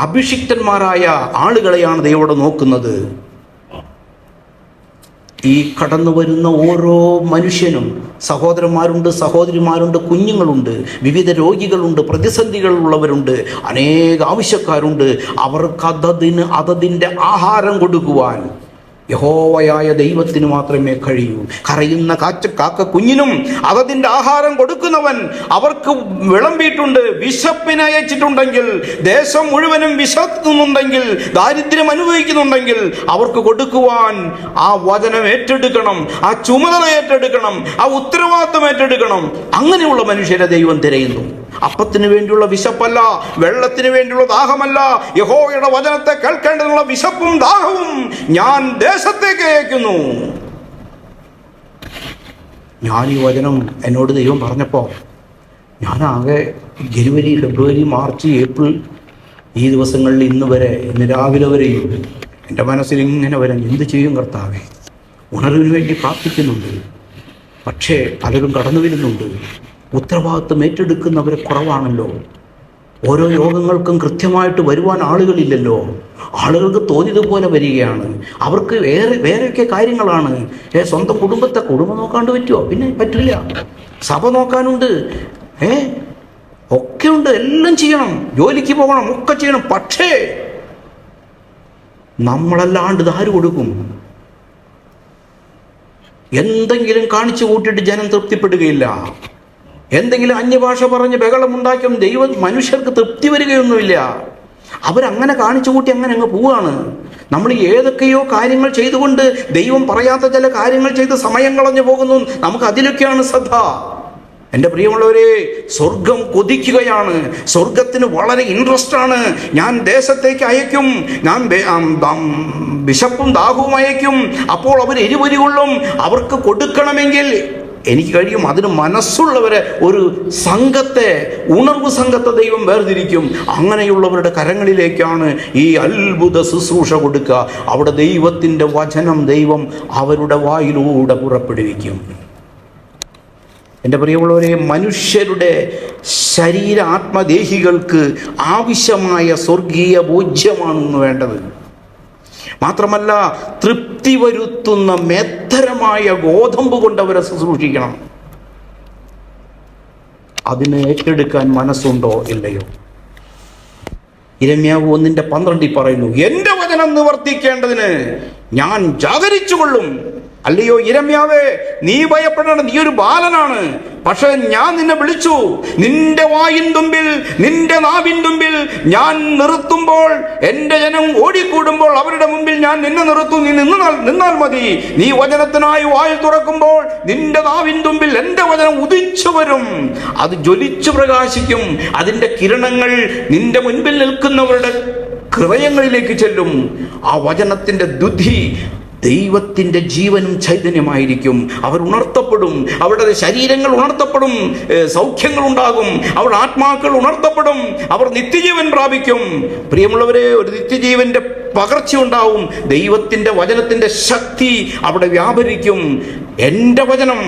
അഭിഷിക്തന്മാരായ ആളുകളെയാണ് ദൈവം നോക്കുന്നത്. ഈ കടന്നു വരുന്ന ഓരോ മനുഷ്യനും സഹോദരന്മാരുണ്ട്, സഹോദരിമാരുണ്ട്, കുഞ്ഞുങ്ങളുണ്ട്, വിവിധ രോഗികളുണ്ട്, പ്രതിസന്ധികളുള്ളവരുണ്ട്, അനേക ആവശ്യക്കാരുണ്ട്. അവർക്ക് അതതിൻ്റെ ആഹാരം കൊടുക്കുവാൻ യഹോവയായ ദൈവത്തിന് മാത്രമേ കഴിയൂ. കരയുന്ന കാക്ക കുഞ്ഞിനും അതതിൻ്റെ ആഹാരം കൊടുക്കുന്നവൻ അവർക്ക് വിളമ്പിയിട്ടുണ്ട്. വിശപ്പിനെ അയച്ചിട്ടുണ്ടെങ്കിൽ, ദേശം മുഴുവനും വിശക്കുന്നുണ്ടെങ്കിൽ, ദാരിദ്ര്യം അനുഭവിക്കുന്നുണ്ടെങ്കിൽ അവർക്ക് കൊടുക്കുവാൻ ആ വചനം ഏറ്റെടുക്കണം, ആ ചുമതല ഏറ്റെടുക്കണം, ആ ഉത്തരവാദിത്വം ഏറ്റെടുക്കണം. അങ്ങനെയുള്ള മനുഷ്യരെ ദൈവം തിരയുന്നു. അപ്പത്തിന് വേണ്ടിയുള്ള വിശപ്പല്ല, വെള്ളത്തിന് വേണ്ടിയുള്ള ദാഹമല്ല, യഹോവയുടെ വചനത്തെ കേൾക്കേണ്ടതിനുള്ള വിശപ്പും ദാഹവും ഞാൻ ദേശത്തേക്ക് അയക്കുന്നു. ഞാൻ ഈ വചനം എന്നോട് ദൈവം പറഞ്ഞപ്പോൾ ഞാനാകെ ജനുവരി, ഫെബ്രുവരി, മാർച്ച്, ഏപ്രിൽ ഈ ദിവസങ്ങളിൽ ഇന്ന് രാവിലെ വരെയും എൻ്റെ മനസ്സിൽ ഇങ്ങനെ വരാൻ എന്ത് ചെയ്യും കർത്താവേ? ഉണർവിന് വേണ്ടി പ്രാർത്ഥിക്കുന്നുണ്ട്, പക്ഷേ പലരും കടന്നു വരുന്നുണ്ട്. ഉത്തരവാദിത്വം ഏറ്റെടുക്കുന്നവരെ കുറവാണല്ലോ. ഓരോ യോഗങ്ങൾക്കും കൃത്യമായിട്ട് വരുവാൻ ആളുകളില്ലല്ലോ. ആളുകൾക്ക് തോന്നിയതുപോലെ വരികയാണ്. അവർക്ക് വേറെയൊക്കെ കാര്യങ്ങളാണ്. സ്വന്തം കുടുംബം നോക്കാണ്ട് പറ്റുമോ? പിന്നെ പറ്റില്ല. സഭ നോക്കാനുണ്ട്, ഒക്കെ ഉണ്ട്, എല്ലാം ചെയ്യണം, ജോലിക്ക് പോകണം, ഒക്കെ ചെയ്യണം. പക്ഷേ നമ്മളല്ലാണ്ട് ഇത് ആര് കൊടുക്കും? എന്തെങ്കിലും കാണിച്ചു കൂട്ടിയിട്ട് ജനം തൃപ്തിപ്പെടുകയില്ല. എന്തെങ്കിലും അന്യഭാഷ പറഞ്ഞ് ബഹളമുണ്ടാക്കിയും മനുഷ്യർക്ക് തൃപ്തി വരികയൊന്നുമില്ല. അവരങ്ങനെ കാണിച്ചു കൂട്ടി അങ്ങനെ അങ്ങ് പോവുകയാണ്. നമ്മൾ ഏതൊക്കെയോ കാര്യങ്ങൾ ചെയ്തുകൊണ്ട് ദൈവം പറയാത്ത ചില കാര്യങ്ങൾ ചെയ്ത് സമയം കളഞ്ഞു പോകുന്നു. നമുക്ക് അതിലൊക്കെയാണ് ശ്രദ്ധ. എൻ്റെ പ്രിയമുള്ളവരെ, സ്വർഗം കൊതിക്കുകയാണ്. സ്വർഗത്തിന് വളരെ ഇൻട്രസ്റ്റ് ആണ്. ഞാൻ ദേശത്തേക്ക് അയക്കും, ഞാൻ വിശപ്പും ദാഹവും അയക്കും. അപ്പോൾ അവർ എരിവരി കൊള്ളും. അവർക്ക് കൊടുക്കണമെങ്കിൽ എനിക്ക് കഴിയും. അതിന് മനസ്സുള്ളവരെ, ഒരു സംഘത്തെ, ഉണർവ് സംഘത്തെ ദൈവം വേർതിരിക്കും. അങ്ങനെയുള്ളവരുടെ കരങ്ങളിലേക്കാണ് ഈ അത്ഭുത ശുശ്രൂഷ കൊടുക്കുക. അവിടെ ദൈവത്തിൻ്റെ വചനം ദൈവം അവരുടെ വായിലൂടെ പുറപ്പെടുവിക്കും. എൻ്റെ പ്രിയമുള്ളവരെ, മനുഷ്യരുടെ ശരീര ആത്മദേഹികൾക്ക് ആവശ്യമായ സ്വർഗീയ ബോധ്യമാണ് വേണ്ടത്. മാത്രമല്ല, തൃപ്തി വരുത്തുന്ന മേത്തരമായ ഗോതമ്പ് കൊണ്ടവരെ ശുശ്രൂഷിക്കണം. അതിനെ ഏറ്റെടുക്കാൻ മനസ്സുണ്ടോ ഇല്ലയോ? യിരെമ്യാവ് 1:12 പറയുന്നു, എൻ്റെ വചനം നിവർത്തിക്കേണ്ടതിന് ഞാൻ ജാഗരിച്ചുകൊള്ളും. അല്ലയോ യിരെമ്യാവേ, നീ ഭയപ്പെടേണ്ട, നീ ഒരു ബാലനാണ്. പക്ഷെ ഞാൻ നിന്നെ വിളിച്ചു, നിന്റെ വായിൻ തുമ്പിൽ, നിന്റെ നാവിൻ തുമ്പിൽ ഞാൻ നിർത്തുമ്പോൾ, എൻ്റെ ജനം ഓടിക്കൂടുമ്പോൾ അവരുടെ മുമ്പിൽ ഞാൻ നിന്നെ നിർത്തും. നീ നിന്നാൽ മതി. നീ വചനത്തിനായി വായിൽ തുറക്കുമ്പോൾ നിന്റെ നാവിൻ തുമ്പിൽ എൻ്റെ വചനം ഉദിച്ചു വരും. അത് ജ്വലിച്ചു പ്രകാശിക്കും. അതിൻ്റെ കിരണങ്ങൾ നിന്റെ മുൻപിൽ നിൽക്കുന്നവരുടെ ഹൃദയങ്ങളിലേക്ക് ചെല്ലും. ആ വചനത്തിൻ്റെ ദ്യുതി ദൈവത്തിൻ്റെ ജീവനും ചൈതന്യമായിരിക്കും. അവർ ഉണർത്തപ്പെടും. അവരുടെ ശരീരങ്ങൾ ഉണർത്തപ്പെടും. സൗഖ്യങ്ങൾ ഉണ്ടാകും. അവരുടെ ആത്മാക്കൾ ഉണർത്തപ്പെടും. അവർ നിത്യജീവൻ പ്രാപിക്കും. പ്രിയമുള്ളവരെ, ഒരു നിത്യജീവന്റെ പകർച്ച ഉണ്ടാവും. ദൈവത്തിൻ്റെ വചനത്തിൻ്റെ ശക്തി അവിടെ വ്യാപരിക്കും. എൻ്റെ വചനം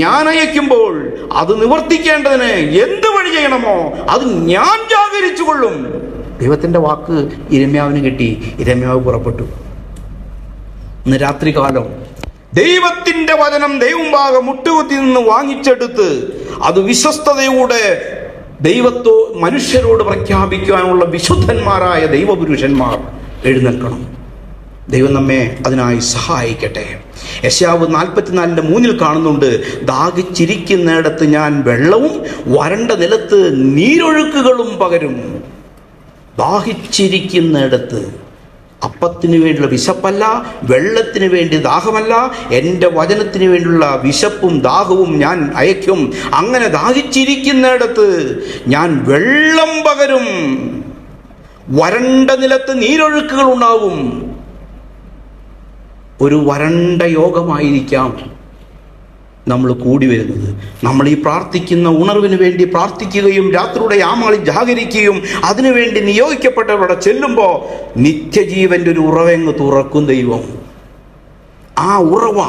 ഞാൻ അയക്കുമ്പോൾ അത് നിവർത്തിക്കേണ്ടതിന് എന്ത് വഴി ചെയ്യണമോ അത് ഞാൻ ജാഗരിച്ചു കൊള്ളും. ദൈവത്തിൻ്റെ വാക്ക് ഇരമ്യാവിന് കിട്ടി. ഇരമ്യാവ് പുറപ്പെട്ടു. ഇന്ന് രാത്രികാലം ദൈവത്തിൻ്റെ വചനം ദൈവമുമ്പാകെ മുട്ടുകുത്തി നിന്ന് വാങ്ങിച്ചെടുത്ത് അത് വിശ്വസ്തതയോടെ മനുഷ്യരോട് പ്രഖ്യാപിക്കാനുള്ള വിശുദ്ധന്മാരായ ദൈവപുരുഷന്മാർ എഴുന്നേൽക്കണം. ദൈവം നമ്മെ അതിനായി സഹായിക്കട്ടെ. യെശയ്യാവ് 44:3 കാണുന്നുണ്ട്, ദാഹിച്ചിരിക്കുന്നിടത്ത് ഞാൻ വെള്ളവും വരണ്ട നിലത്ത് നീരൊഴുക്കുകളും പകരും. ദാഹിച്ചിരിക്കുന്നിടത്ത് അപ്പത്തിന് വേണ്ടിയുള്ള വിശപ്പല്ല, വെള്ളത്തിന് വേണ്ടി ദാഹമല്ല, എൻ്റെ വചനത്തിന് വേണ്ടിയുള്ള വിശപ്പും ദാഹവും ഞാൻ അയക്കും. അങ്ങനെ ദാഹിച്ചിരിക്കുന്നിടത്ത് ഞാൻ വെള്ളം പകരും, വരണ്ട നിലത്ത് നീരൊഴുക്കുകൾ ഉണ്ടാവും. ഒരു വരണ്ട യോഗമായിരിക്കാം നമ്മൾ കൂടി വരുന്നത്. നമ്മൾ ഈ പ്രാർത്ഥിക്കുന്ന ഉണർവിന് വേണ്ടി പ്രാർത്ഥിക്കുകയും രാത്രിയുടെ യാമങ്ങളിൽ ജാഗരിക്കുകയും അതിനുവേണ്ടി നിയോഗിക്കപ്പെട്ടവരുടെ ചെല്ലുമ്പോൾ നിത്യജീവൻ്റെ ഒരു ഉറവെങ്ങ് തുറക്കും ദൈവം. ആ ഉറവ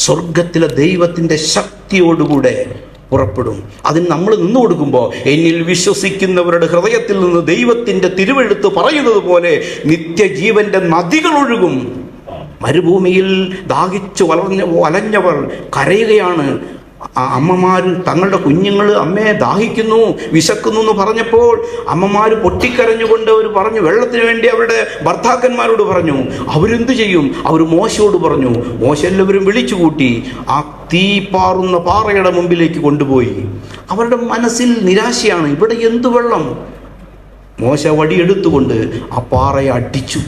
സ്വർഗത്തിലെ ദൈവത്തിൻ്റെ ശക്തിയോടുകൂടെ പുറപ്പെടും. അതിന് നമ്മൾ നിന്നു കൊടുക്കുമ്പോൾ എന്നിൽ വിശ്വസിക്കുന്നവരുടെ ഹൃദയത്തിൽ നിന്ന് ദൈവത്തിൻ്റെ തിരുവെഴുത്ത് പറയുന്നത് പോലെ നിത്യജീവൻ്റെ നദികൾ ഒഴുകും. മരുഭൂമിയിൽ ദാഹിച്ചു വലഞ്ഞവർ കരയുകയാണ്. അമ്മമാർ തങ്ങളുടെ കുഞ്ഞുങ്ങൾ അമ്മയെ ദാഹിക്കുന്നു, വിശക്കുന്നു എന്ന് പറഞ്ഞപ്പോൾ അമ്മമാർ പൊട്ടിക്കരഞ്ഞുകൊണ്ട് അവർ പറഞ്ഞു, വെള്ളത്തിന് വേണ്ടി അവരുടെ ഭർത്താക്കന്മാരോട് പറഞ്ഞു. അവരെന്ത് ചെയ്യും? അവർ മോശയോട് പറഞ്ഞു. മോശ എല്ലാവരും വിളിച്ചു കൂട്ടി ആ തീ പാറുന്ന പാറയുടെ മുമ്പിലേക്ക് കൊണ്ടുപോയി. അവരുടെ മനസ്സിൽ നിരാശയാണ്. ഇവിടെ എന്ത് വെള്ളം? മോശ വടിയെടുത്തുകൊണ്ട് ആ പാറയെ അടിച്ചു.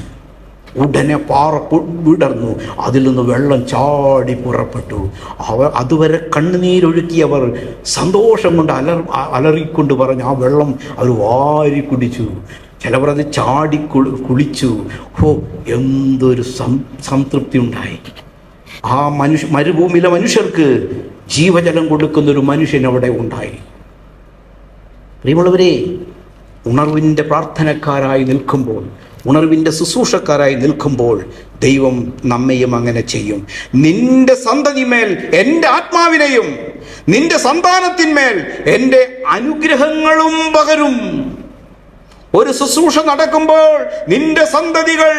ഉടനെ പാറ വിടർന്നു, അതിൽ നിന്ന് വെള്ളം ചാടി പുറപ്പെട്ടു. അതുവരെ കണ്ണുനീരൊഴുക്കിയവർ സന്തോഷം കൊണ്ട് അലറിക്കൊണ്ട് പറഞ്ഞ് ആ വെള്ളം അവർ വാരി കുടിച്ചു. ചിലവർ അത് ചാടി കുളിച്ചു. എന്തൊരു സംതൃപ്തി ഉണ്ടായി. ആ മരുഭൂമിയിലെ മനുഷ്യർക്ക് ജീവജലം കൊടുക്കുന്നൊരു മനുഷ്യൻ അവിടെ ഉണ്ടായി. പ്രിയമുള്ളവരെ, ഉണർവിൻ്റെ പ്രാർത്ഥനക്കാരായി നിൽക്കുമ്പോൾ, ഉണർവിൻ്റെ ശുശ്രൂഷക്കാരായി നിൽക്കുമ്പോൾ ദൈവം നമ്മയും അങ്ങനെ ചെയ്യും. നിന്റെ സന്തതിമേൽ എൻ്റെ ആത്മാവിനെയും നിന്റെ സന്താനത്തിന്മേൽ എൻ്റെ അനുഗ്രഹങ്ങളും പകരും. ഒരു ശുശ്രൂഷ നടക്കുമ്പോൾ നിന്റെ സന്തതികൾ,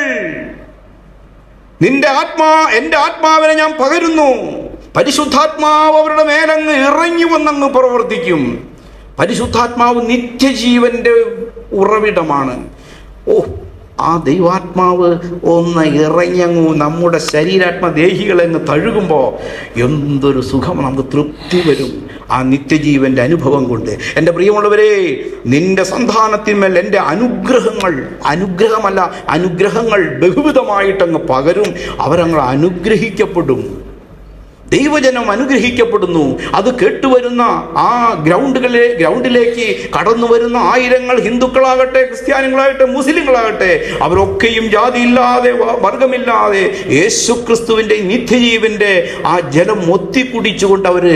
എൻ്റെ ആത്മാവിനെ ഞാൻ പകരുന്നു. പരിശുദ്ധാത്മാവ് അവരുടെ മേലങ്ങ് ഇറങ്ങി വന്നങ്ങ് പ്രവർത്തിക്കും. പരിശുദ്ധാത്മാവ് നിത്യജീവൻ്റെ ഉറവിടമാണ്. ആ ദൈവാത്മാവ് ഒന്ന് ഇറങ്ങിയങ്ങ് നമ്മുടെ ശരീരാത്മദേഹികളെങ്ങ് തഴുകുമ്പോൾ എന്തൊരു സുഖം, നമുക്ക് തൃപ്തി വരും ആ നിത്യജീവൻ്റെ അനുഭവം കൊണ്ട്. എൻ്റെ പ്രിയമുള്ളവരെ, നിന്റെ സന്താനത്തിന്മേൽ എൻ്റെ അനുഗ്രഹങ്ങൾ ബഹുവിധമായിട്ടങ്ങ് പകരും. അവരങ്ങ് അനുഗ്രഹിക്കപ്പെടും. ദൈവജനം അനുഗ്രഹിക്കപ്പെടുന്നു. അത് കേട്ടുവരുന്ന ആ ഗ്രൗണ്ടിലേക്ക് കടന്നു വരുന്ന ആയിരങ്ങൾ, ഹിന്ദുക്കളാകട്ടെ, ക്രിസ്ത്യാനികളാകട്ടെ, മുസ്ലിങ്ങളാകട്ടെ, അവരൊക്കെയും ജാതിയില്ലാതെ വർഗമില്ലാതെ യേശുക്രിസ്തുവിൻ്റെ നിത്യജീവൻ്റെ ആ ജലം ഒത്തിക്കുടിച്ചുകൊണ്ട് അവർ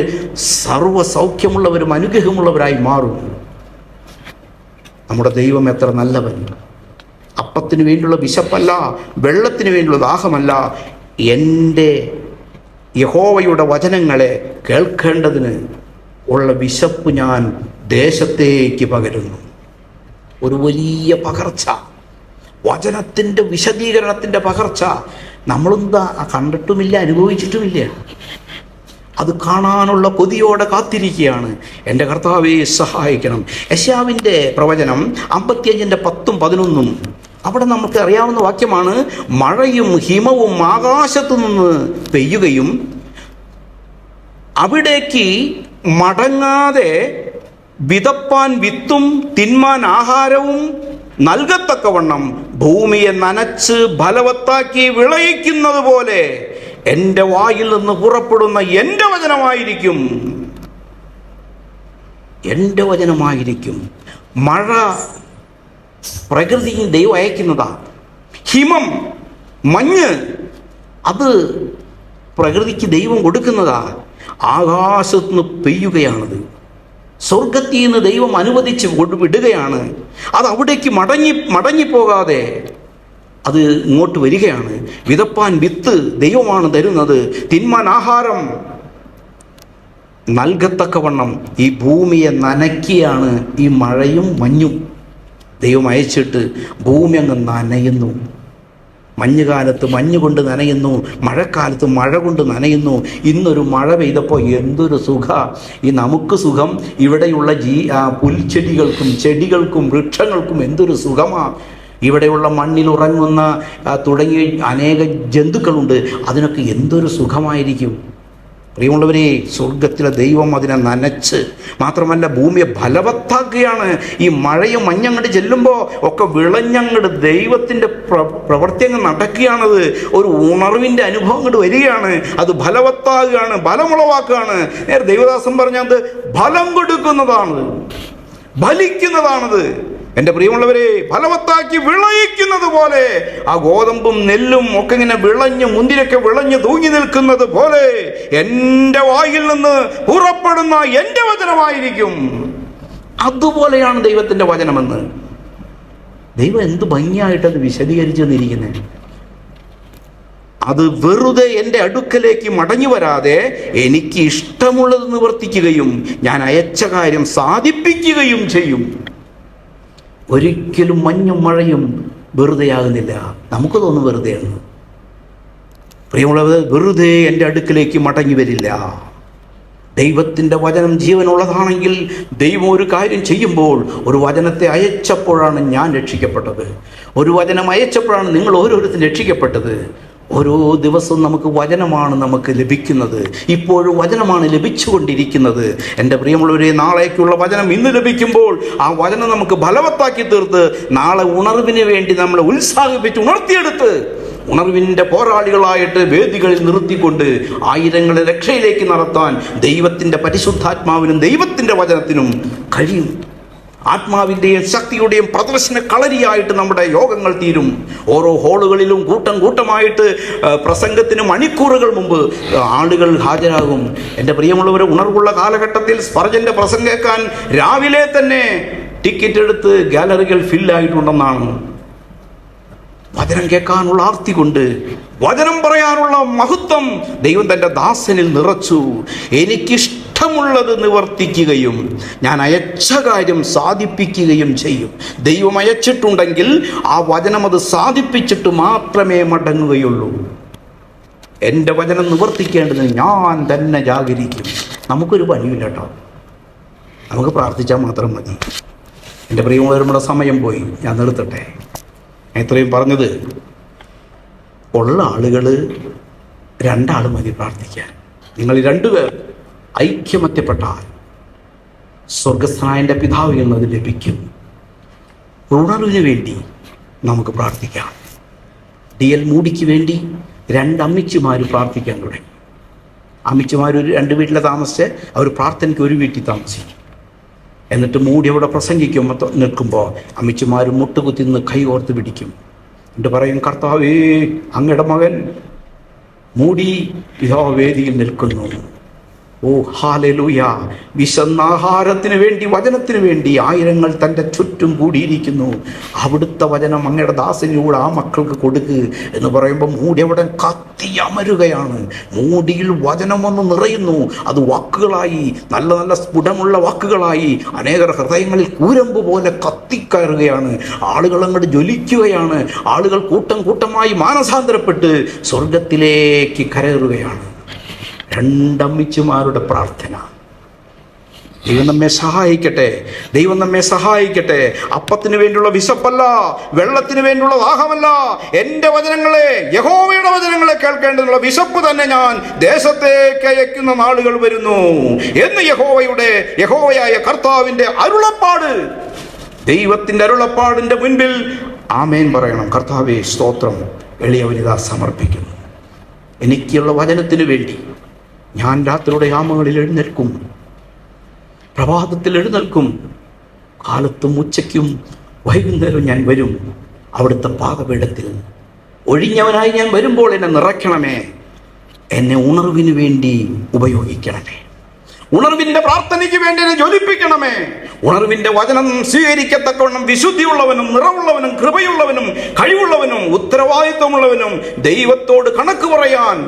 സർവ്വസൗഖ്യമുള്ളവരും അനുഗ്രഹമുള്ളവരായി മാറും. നമ്മുടെ ദൈവം എത്ര നല്ലവൻ! അപ്പത്തിന് വേണ്ടിയുള്ള വിശപ്പല്ല, വെള്ളത്തിന് വേണ്ടിയുള്ള ദാഹമല്ല, എൻ്റെ യഹോവയുടെ വചനങ്ങളെ കേൾക്കേണ്ടതിന് ഉള്ള വിശപ്പ് ഞാൻ ദേശത്തേക്ക് പകരുന്നു. ഒരു വലിയ പകർച്ച, വചനത്തിൻ്റെ വിശദീകരണത്തിൻ്റെ പകർച്ച നമ്മളെന്താ കണ്ടിട്ടുമില്ല, അനുഭവിച്ചിട്ടുമില്ല. അത് കാണാനുള്ള കൊതിയോടെ കാത്തിരിക്കുകയാണ്. എൻ്റെ കർത്താവേ സഹായിക്കണം. യെശയ്യാവിൻ്റെ പ്രവചനം 55:10-11 അവിടെ നമുക്ക് അറിയാവുന്ന വാക്യമാണ്. മഴയും ഹിമവും ആകാശത്തു നിന്ന് പെയ്യുകയും അവിടേക്ക് മടങ്ങാതെ വിതപ്പാൻ വിത്തും തിന്മാൻ ആഹാരവും നൽകത്തക്കവണ്ണം ഭൂമിയെ നനച്ച് ഫലവത്താക്കി വിളയിക്കുന്നത് പോലെ എൻ്റെ വായിൽ നിന്ന് പുറപ്പെടുന്ന എൻ്റെ വചനമായിരിക്കും. മഴ പ്രകൃതിയിൽ ദൈവം അയക്കുന്നതാ. ഹിമം, മഞ്ഞ്, അത് പ്രകൃതിക്ക് ദൈവം കൊടുക്കുന്നതാ. ആകാശത്ത് നിന്ന് പെയ്യുകയാണത്. സ്വർഗത്തിൽ നിന്ന് ദൈവം അനുവദിച്ച് വിടുകയാണ്. അത് അവിടേക്ക് മടങ്ങിപ്പോകാതെ അത് ഇങ്ങോട്ട് വരികയാണ്. വിതപ്പാൻ വിത്ത് ദൈവമാണ് തരുന്നത്. തിന്മാൻ ആഹാരം നൽകത്തക്കവണ്ണം ഈ ഭൂമിയെ നനയ്ക്കുകയാണ് ഈ മഴയും മഞ്ഞും. ദൈവം അയച്ചിട്ട് ഭൂമി അങ്ങ് നനയുന്നു. മഞ്ഞുകാലത്ത് മഞ്ഞ് കൊണ്ട് നനയുന്നു, മഴക്കാലത്ത് മഴ കൊണ്ട് നനയുന്നു. ഇന്നൊരു മഴ പെയ്തപ്പോൾ എന്തൊരു സുഖ! ഈ നമുക്ക് സുഖം, ഇവിടെയുള്ള പുൽച്ചെടികൾക്കും ചെടികൾക്കും വൃക്ഷങ്ങൾക്കും എന്തൊരു സുഖമാ! ഇവിടെയുള്ള മണ്ണിൽ ഉറങ്ങുന്ന തുടങ്ങിയ അനേക ജന്തുക്കളുണ്ട്, അതിനൊക്കെ എന്തൊരു സുഖമായിരിക്കും. പ്രിയമുള്ളവരെ, സ്വർഗത്തിലെ ദൈവം അതിനെ നനച്ച്, മാത്രമല്ല ഭൂമിയെ ഫലവത്താക്കുകയാണ്. ഈ മഴയും മഞ്ഞങ്ങോട്ട് ചെല്ലുമ്പോൾ ഒക്കെ വിളഞ്ഞങ്ങോട്ട് ദൈവത്തിൻ്റെ പ്രവൃത്തി അങ്ങ് നടക്കുകയാണത്. ഒരു ഉണർവിൻ്റെ അനുഭവം അങ്ങോട്ട് വരികയാണ്. അത് ഫലവത്താകുകയാണ്, ഫലമുളവാക്കുകയാണ്. നേരെ ദൈവദാസൻ പറഞ്ഞത് ഫലം കൊടുക്കുന്നതാണ്, ഫലിക്കുന്നതാണത്. എൻ്റെ പ്രിയമുള്ളവരെ, ഫലവത്താക്കി വിളയിക്കുന്നത് പോലെ ആ ഗോതമ്പും നെല്ലും ഒക്കെ ഇങ്ങനെ വിളഞ്ഞ്, മുന്തിരിയൊക്കെ വിളഞ്ഞ് തൂങ്ങി നിൽക്കുന്നത് പോലെ എൻ്റെ വായിൽ നിന്ന് പുറപ്പെടുന്ന എൻ്റെ വചനമായിരിക്കും. അതുപോലെയാണ് ദൈവത്തിൻ്റെ വചനമെന്ന്. ദൈവം എന്ത് ഭംഗിയായിട്ടത് വിശദീകരിച്ചു തന്നിരിക്കുന്നത്. അത് വെറുതെ എൻ്റെ അടുക്കലേക്ക് മടങ്ങി വരാതെ എനിക്ക് ഇഷ്ടമുള്ളത് നിവർത്തിക്കുകയും ഞാൻ അയച്ച കാര്യം സാധിപ്പിക്കുകയും ചെയ്യും. ഒരിക്കലും മഞ്ഞും മഴയും വെറുതെയാകുന്നില്ല. നമുക്ക് തോന്നും വെറുതെയാണ്. പ്രിയമുള്ളവർ, വെറുതെ എൻ്റെ അടുക്കിലേക്ക് മടങ്ങി വരില്ല. ദൈവത്തിൻ്റെ വചനം ജീവനുള്ളതാണെങ്കിൽ ദൈവം ഒരു കാര്യം ചെയ്യുമ്പോൾ, ഒരു വചനത്തെ അയച്ചപ്പോഴാണ് ഞാൻ രക്ഷിക്കപ്പെട്ടത്. ഒരു വചനം അയച്ചപ്പോഴാണ് നിങ്ങൾ ഓരോരുത്തരും രക്ഷിക്കപ്പെട്ടത്. ഓരോ ദിവസവും നമുക്ക് വചനമാണ് നമുക്ക് ലഭിക്കുന്നത്. ഇപ്പോഴും വചനമാണ് ലഭിച്ചുകൊണ്ടിരിക്കുന്നത്. എൻ്റെ പ്രിയമുള്ളവരെ, നാളേക്കുള്ള വചനം ഇന്ന് ലഭിക്കുമ്പോൾ ആ വചനം നമുക്ക് ഫലവത്താക്കി തീർത്ത് നാളെ ഉണർവിന് വേണ്ടി നമ്മളെ ഉത്സാഹിപ്പിച്ച് ഉണർത്തിയെടുത്ത് ഉണർവിൻ്റെ പോരാളികളായിട്ട് വേദികളിൽ നിർത്തിക്കൊണ്ട് ആയിരങ്ങളെ രക്ഷയിലേക്ക് നടത്താൻ ദൈവത്തിൻ്റെ പരിശുദ്ധാത്മാവിനും ദൈവത്തിൻ്റെ വചനത്തിനും കഴിയും. ആത്മാവിൻ്റെയും ശക്തിയുടെയും പ്രദർശന കളരിയായിട്ട് നമ്മുടെ യോഗങ്ങൾ തീരും. ഓരോ ഹോളുകളിലും കൂട്ടം കൂട്ടമായിട്ട് പ്രസംഗത്തിന് മണിക്കൂറുകൾ മുമ്പ് ആളുകൾ ഹാജരാകും. എൻ്റെ പ്രിയമുള്ളവരെ, ഉണർവുള്ള കാലഘട്ടത്തിൽ സ്പർജൻ്റെ പ്രസംഗം കേൾക്കാൻ രാവിലെ തന്നെ ടിക്കറ്റ് എടുത്ത് ഗാലറികൾ ഫില്ലായിട്ടുണ്ടെന്നാണ്. വചനം കേൾക്കാനുള്ള ആർത്തി കൊണ്ട്, വചനം പറയാനുള്ള മഹത്വം ദൈവം തൻ്റെ ദാസനിൽ നിറച്ചു. എനിക്കിഷ്ടമുള്ളത് നിവർത്തിക്കുകയും ഞാൻ അയച്ച കാര്യം സാധിപ്പിക്കുകയും ചെയ്യും. ദൈവം അയച്ചിട്ടുണ്ടെങ്കിൽ ആ വചനം അത് സാധിപ്പിച്ചിട്ട് മാത്രമേ മടങ്ങുകയുള്ളൂ. എൻ്റെ വചനം നിവർത്തിക്കേണ്ടത് ഞാൻ തന്നെ ജാഗരിക്കും. നമുക്കൊരു പണിയില്ല കേട്ടോ, നമുക്ക് പ്രാർത്ഥിച്ചാൽ മാത്രം മതി. എൻ്റെ പ്രിയമുള്ളവർ, നമ്മുടെ സമയം പോയി, ഞാൻ നിർത്തട്ടെ. ഇത്രയും പറഞ്ഞത്, ഉള്ള ആളുകൾ രണ്ടാൾ മതി പ്രാർത്ഥിക്കാൻ. നിങ്ങൾ രണ്ടുപേർ ഐക്യമത്യപ്പെട്ടാൽ സ്വർഗസ്ഥനായ പിതാവിൽ നിന്നത് ലഭിക്കും. ഉണർവിന് വേണ്ടി നമുക്ക് പ്രാർത്ഥിക്കാം. DL മൂടിക്ക് വേണ്ടി 2 അമ്മച്ചിമാർ പ്രാർത്ഥിക്കാൻ തുടങ്ങി. അമ്മച്ചിമാർ 2 വീട്ടിൽ താമസിച്ച് അവർ പ്രാർത്ഥനയ്ക്ക് ഒരു വീട്ടിൽ താമസിക്കും. എന്നിട്ട് മൂടി അവിടെ പ്രസംഗിക്കുമ്പോൾ നിൽക്കുമ്പോൾ അമ്മച്ചിമാർ മുട്ടുകുത്തി നിന്ന് കൈ ഓർത്ത് പിടിക്കും. എന്നിട്ട് പറയും, കർത്താവേ, അങ്ങയുടെ മകൻ മൂടി ഇതാ വേദിയിൽ നിൽക്കുന്നു. ഓ ഹല്ലേലൂയ! വിശന്നാഹാരത്തിന് വേണ്ടി, വചനത്തിന് വേണ്ടി ആയിരങ്ങൾ തൻ്റെ ചുറ്റും കൂടിയിരിക്കുന്നു. അവിടുത്തെ വചനം അങ്ങയുടെ ദാസനിലൂടെ ആ മക്കൾക്ക് കൊടുക്ക് എന്ന് പറയുമ്പോൾ മൂടി അവിടെ കത്തിയമരുകയാണ്. മൂടിയിൽ വചനം വന്ന് നിറയുന്നു. അത് വാക്കുകളായി, നല്ല നല്ല സ്ഫുടമുള്ള വാക്കുകളായി അനേകർ ഹൃദയങ്ങളിൽ കൂരമ്പ് പോലെ കത്തിക്കയറുകയാണ്. ആളുകൾ അങ്ങോട്ട് ജ്വലിക്കുകയാണ്. ആളുകൾ കൂട്ടം കൂട്ടമായി മാനസാന്തരപ്പെട്ട് സ്വർഗത്തിലേക്ക് കയറുകയാണ്. 2 അമ്മച്ചിമാരുടെ പ്രാർത്ഥന. ദൈവം നമ്മെ സഹായിക്കട്ടെ, ദൈവം നമ്മെ സഹായിക്കട്ടെ. അപ്പത്തിന് വേണ്ടിയുള്ള വിശപ്പല്ല, വെള്ളത്തിന് വേണ്ടിയുള്ള ദാഹമല്ല, എൻ്റെ വചനങ്ങളെ, യഹോവയുടെ വചനങ്ങളെ കേൾക്കേണ്ടതിനുള്ള വിശപ്പ് തന്നെ ഞാൻ ദേശത്തേക്ക് അയക്കുന്ന നാളുകൾ വരുന്നു എന്ന് യഹോവയായ കർത്താവിൻ്റെ അരുളപ്പാട്. ദൈവത്തിൻ്റെ അരുളപ്പാടിൻ്റെ മുൻപിൽ ആമേൻ പറയണം. കർത്താവേ, സ്തോത്രം, എളിയവനിതാ സമർപ്പിക്കുന്നു. എനിക്കുള്ള വചനത്തിന് വേണ്ടി ഞാൻ രാത്രിയുടെ യാമങ്ങളിൽ എഴുന്നേൽക്കും, പ്രഭാതത്തിൽ എഴുന്നേൽക്കും, കാലത്തും ഉച്ചയ്ക്കും വൈകുന്നേരവും ഞാൻ വരും. അവിടുത്തെ പാദപീഠത്തിൽ ഒഴിഞ്ഞവനായി ഞാൻ വരുമ്പോൾ എന്നെ നിറയ്ക്കണമേ, എന്നെ ഉണർവിന് വേണ്ടി ഉപയോഗിക്കണമേ, ഉണർവിൻ്റെ പ്രാർത്ഥനയ്ക്ക് വേണ്ടി എന്നെ ജ്വലിപ്പിക്കണമേ. ഉണർവിൻ്റെ വചനം സ്വീകരിക്കത്തക്കവണ്ണം വിശുദ്ധിയുള്ളവനും നിറവുള്ളവനും കൃപയുള്ളവനും കഴിവുള്ളവനും ഉത്തരവാദിത്വമുള്ളവനും ദൈവത്തോട് കണക്ക് പറയാൻ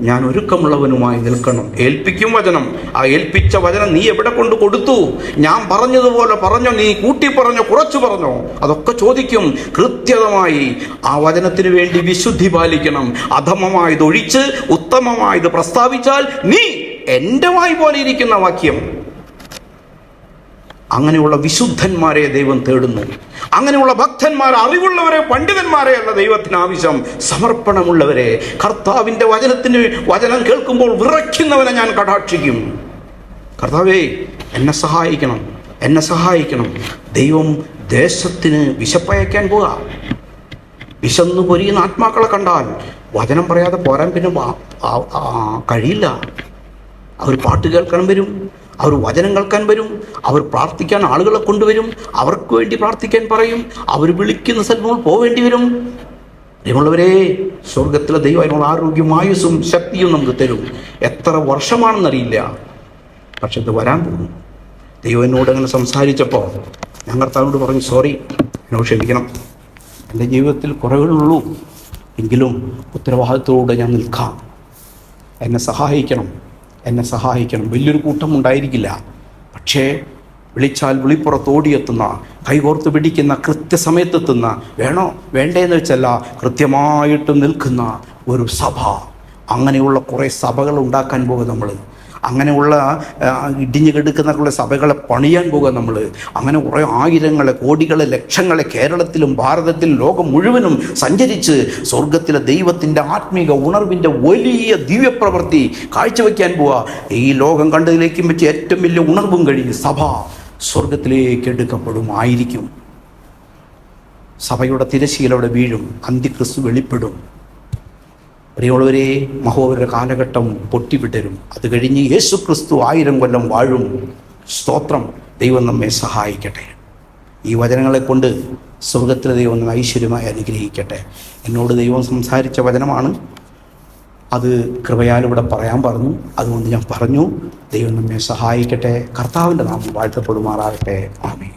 ഞാൻ ഒരുക്കമുള്ളവനുമായി നിൽക്കണം. ഏൽപ്പിക്കും വചനം. ആ ഏൽപ്പിച്ച വചനം നീ എവിടെ കൊണ്ട് കൊടുത്തു? ഞാൻ പറഞ്ഞതുപോലെ പറഞ്ഞോ, നീ കൂട്ടി പറഞ്ഞോ, കുറച്ചു പറഞ്ഞോ? അതൊക്കെ ചോദിക്കും. കൃത്യമായി ആ വചനത്തിന് വേണ്ടി വിശുദ്ധി പാലിക്കണം. അധമമായത് ഒഴിച്ച് ഉത്തമമായത് പ്രസ്താവിച്ചാൽ നീ എൻ്റെ വായ് പോലെ ഇരിക്കുന്ന വാക്യം. അങ്ങനെയുള്ള വിശുദ്ധന്മാരെ ദൈവം തേടുന്നു. അങ്ങനെയുള്ള ഭക്തന്മാരെ, അറിവുള്ളവരെ, പണ്ഡിതന്മാരെ അല്ല ദൈവത്തിന് ആവശ്യം, സമർപ്പണമുള്ളവരെ. കർത്താവിൻ്റെ വചനം കേൾക്കുമ്പോൾ വിറയ്ക്കുന്നവനെ ഞാൻ കടാക്ഷിക്കും. കർത്താവേ, എന്നെ സഹായിക്കണം, എന്നെ സഹായിക്കണം. ദൈവം ദേശത്തിന് വിശപ്പയക്കാൻ പോവുക. വിശന്നു പൊരിയുന്ന ആത്മാക്കളെ കണ്ടാൽ വചനം പറയാതെ പോരാൻ പിന്നെ കഴിയില്ല. അവർ പാട്ട് കേൾക്കാൻ വരും, അവർ വചനം കേൾക്കാൻ വരും, അവർ പ്രാർത്ഥിക്കാൻ ആളുകളെ കൊണ്ടുവരും, അവർക്ക് വേണ്ടി പ്രാർത്ഥിക്കാൻ പറയും, അവർ വിളിക്കുന്ന സ്ഥലങ്ങൾ പോവേണ്ടി വരും. പ്രിയമുള്ളവരെ, സ്വർഗത്തിലെ ദൈവം അതിനുള്ള ആരോഗ്യം, ആയുസ്സും ശക്തിയും നമുക്ക് തരും. എത്ര വർഷമാണെന്നറിയില്ല, പക്ഷെ ഇത് വരാൻ പോകും. ദൈവം എന്നോട് അങ്ങനെ സംസാരിച്ചപ്പോൾ ഞാൻ കർത്താവിനോട് പറഞ്ഞു, സോറി, എന്നോട് ക്ഷമിക്കണം, എൻ്റെ ജീവിതത്തിൽ കുറവുകളുള്ളൂ, എങ്കിലും ഉത്തരവാദിത്തത്തോടെ ഞാൻ നിൽക്കാം. എന്നെ സഹായിക്കണം, എന്നെ സഹായിക്കണം. വലിയൊരു കൂട്ടം ഉണ്ടായിരിക്കില്ല, പക്ഷേ വിളിച്ചാൽ വിളിപ്പുറത്ത് ഓടിയെത്തുന്ന, കൈകോർത്ത് പിടിക്കുന്ന, കൃത്യസമയത്തെത്തുന്ന, വേണോ വേണ്ടേന്ന് വെച്ചല്ല, കൃത്യമായിട്ട് നിൽക്കുന്ന ഒരു സഭ. അങ്ങനെയുള്ള കുറേ സഭകൾ ഉണ്ടാക്കാൻ പോകുക നമ്മൾ. അങ്ങനെയുള്ള ഇടിഞ്ഞു കെടുക്കുന്ന സഭകളെ പണിയാൻ പോകുക നമ്മൾ. അങ്ങനെ കുറേ ആയിരങ്ങളെ, കോടികളെ, ലക്ഷങ്ങളെ കേരളത്തിലും ഭാരതത്തിലും ലോകം മുഴുവനും സഞ്ചരിച്ച് സ്വർഗത്തിലെ ദൈവത്തിൻ്റെ ആത്മീക ഉണർവിൻ്റെ വലിയ ദിവ്യപ്രവൃത്തി കാഴ്ചവെക്കാൻ പോവുക. ഈ ലോകം കണ്ടതിലേക്കും വെച്ച് ഏറ്റവും വലിയ ഉണർവും കഴിഞ്ഞ് സഭ സ്വർഗത്തിലേക്ക് എടുക്കപ്പെടുമായിരിക്കും. സഭയുടെ തിരശ്ശീല അവിടെ വീഴും, അന്ത്യക്രിസ്തു വെളിപ്പെടും. പ്രിയമുള്ളവരെ, മഹോദര കാലഘട്ടം പൊട്ടിവിടരും. അത് കഴിഞ്ഞ് യേശു ക്രിസ്തു 1000 കൊല്ലം വാഴും. സ്തോത്രം. ദൈവം നമ്മെ സഹായിക്കട്ടെ. ഈ വചനങ്ങളെ കൊണ്ട് സ്വർഗത്തിലെ ദൈവം നമ്മെ ഐശ്വര്യമായി അനുഗ്രഹിക്കട്ടെ. എന്നോട് ദൈവം സംസാരിച്ച വചനമാണ്. അത് കൃപയാൽ ഇവിടെ പറയാൻ പറഞ്ഞു, അതുകൊണ്ട് ഞാൻ പറഞ്ഞു. ദൈവം നമ്മെ സഹായിക്കട്ടെ. കർത്താവിൻ്റെ നാമം വാഴ്ത്തപ്പെടുമാറാകട്ടെ. ആമേൻ.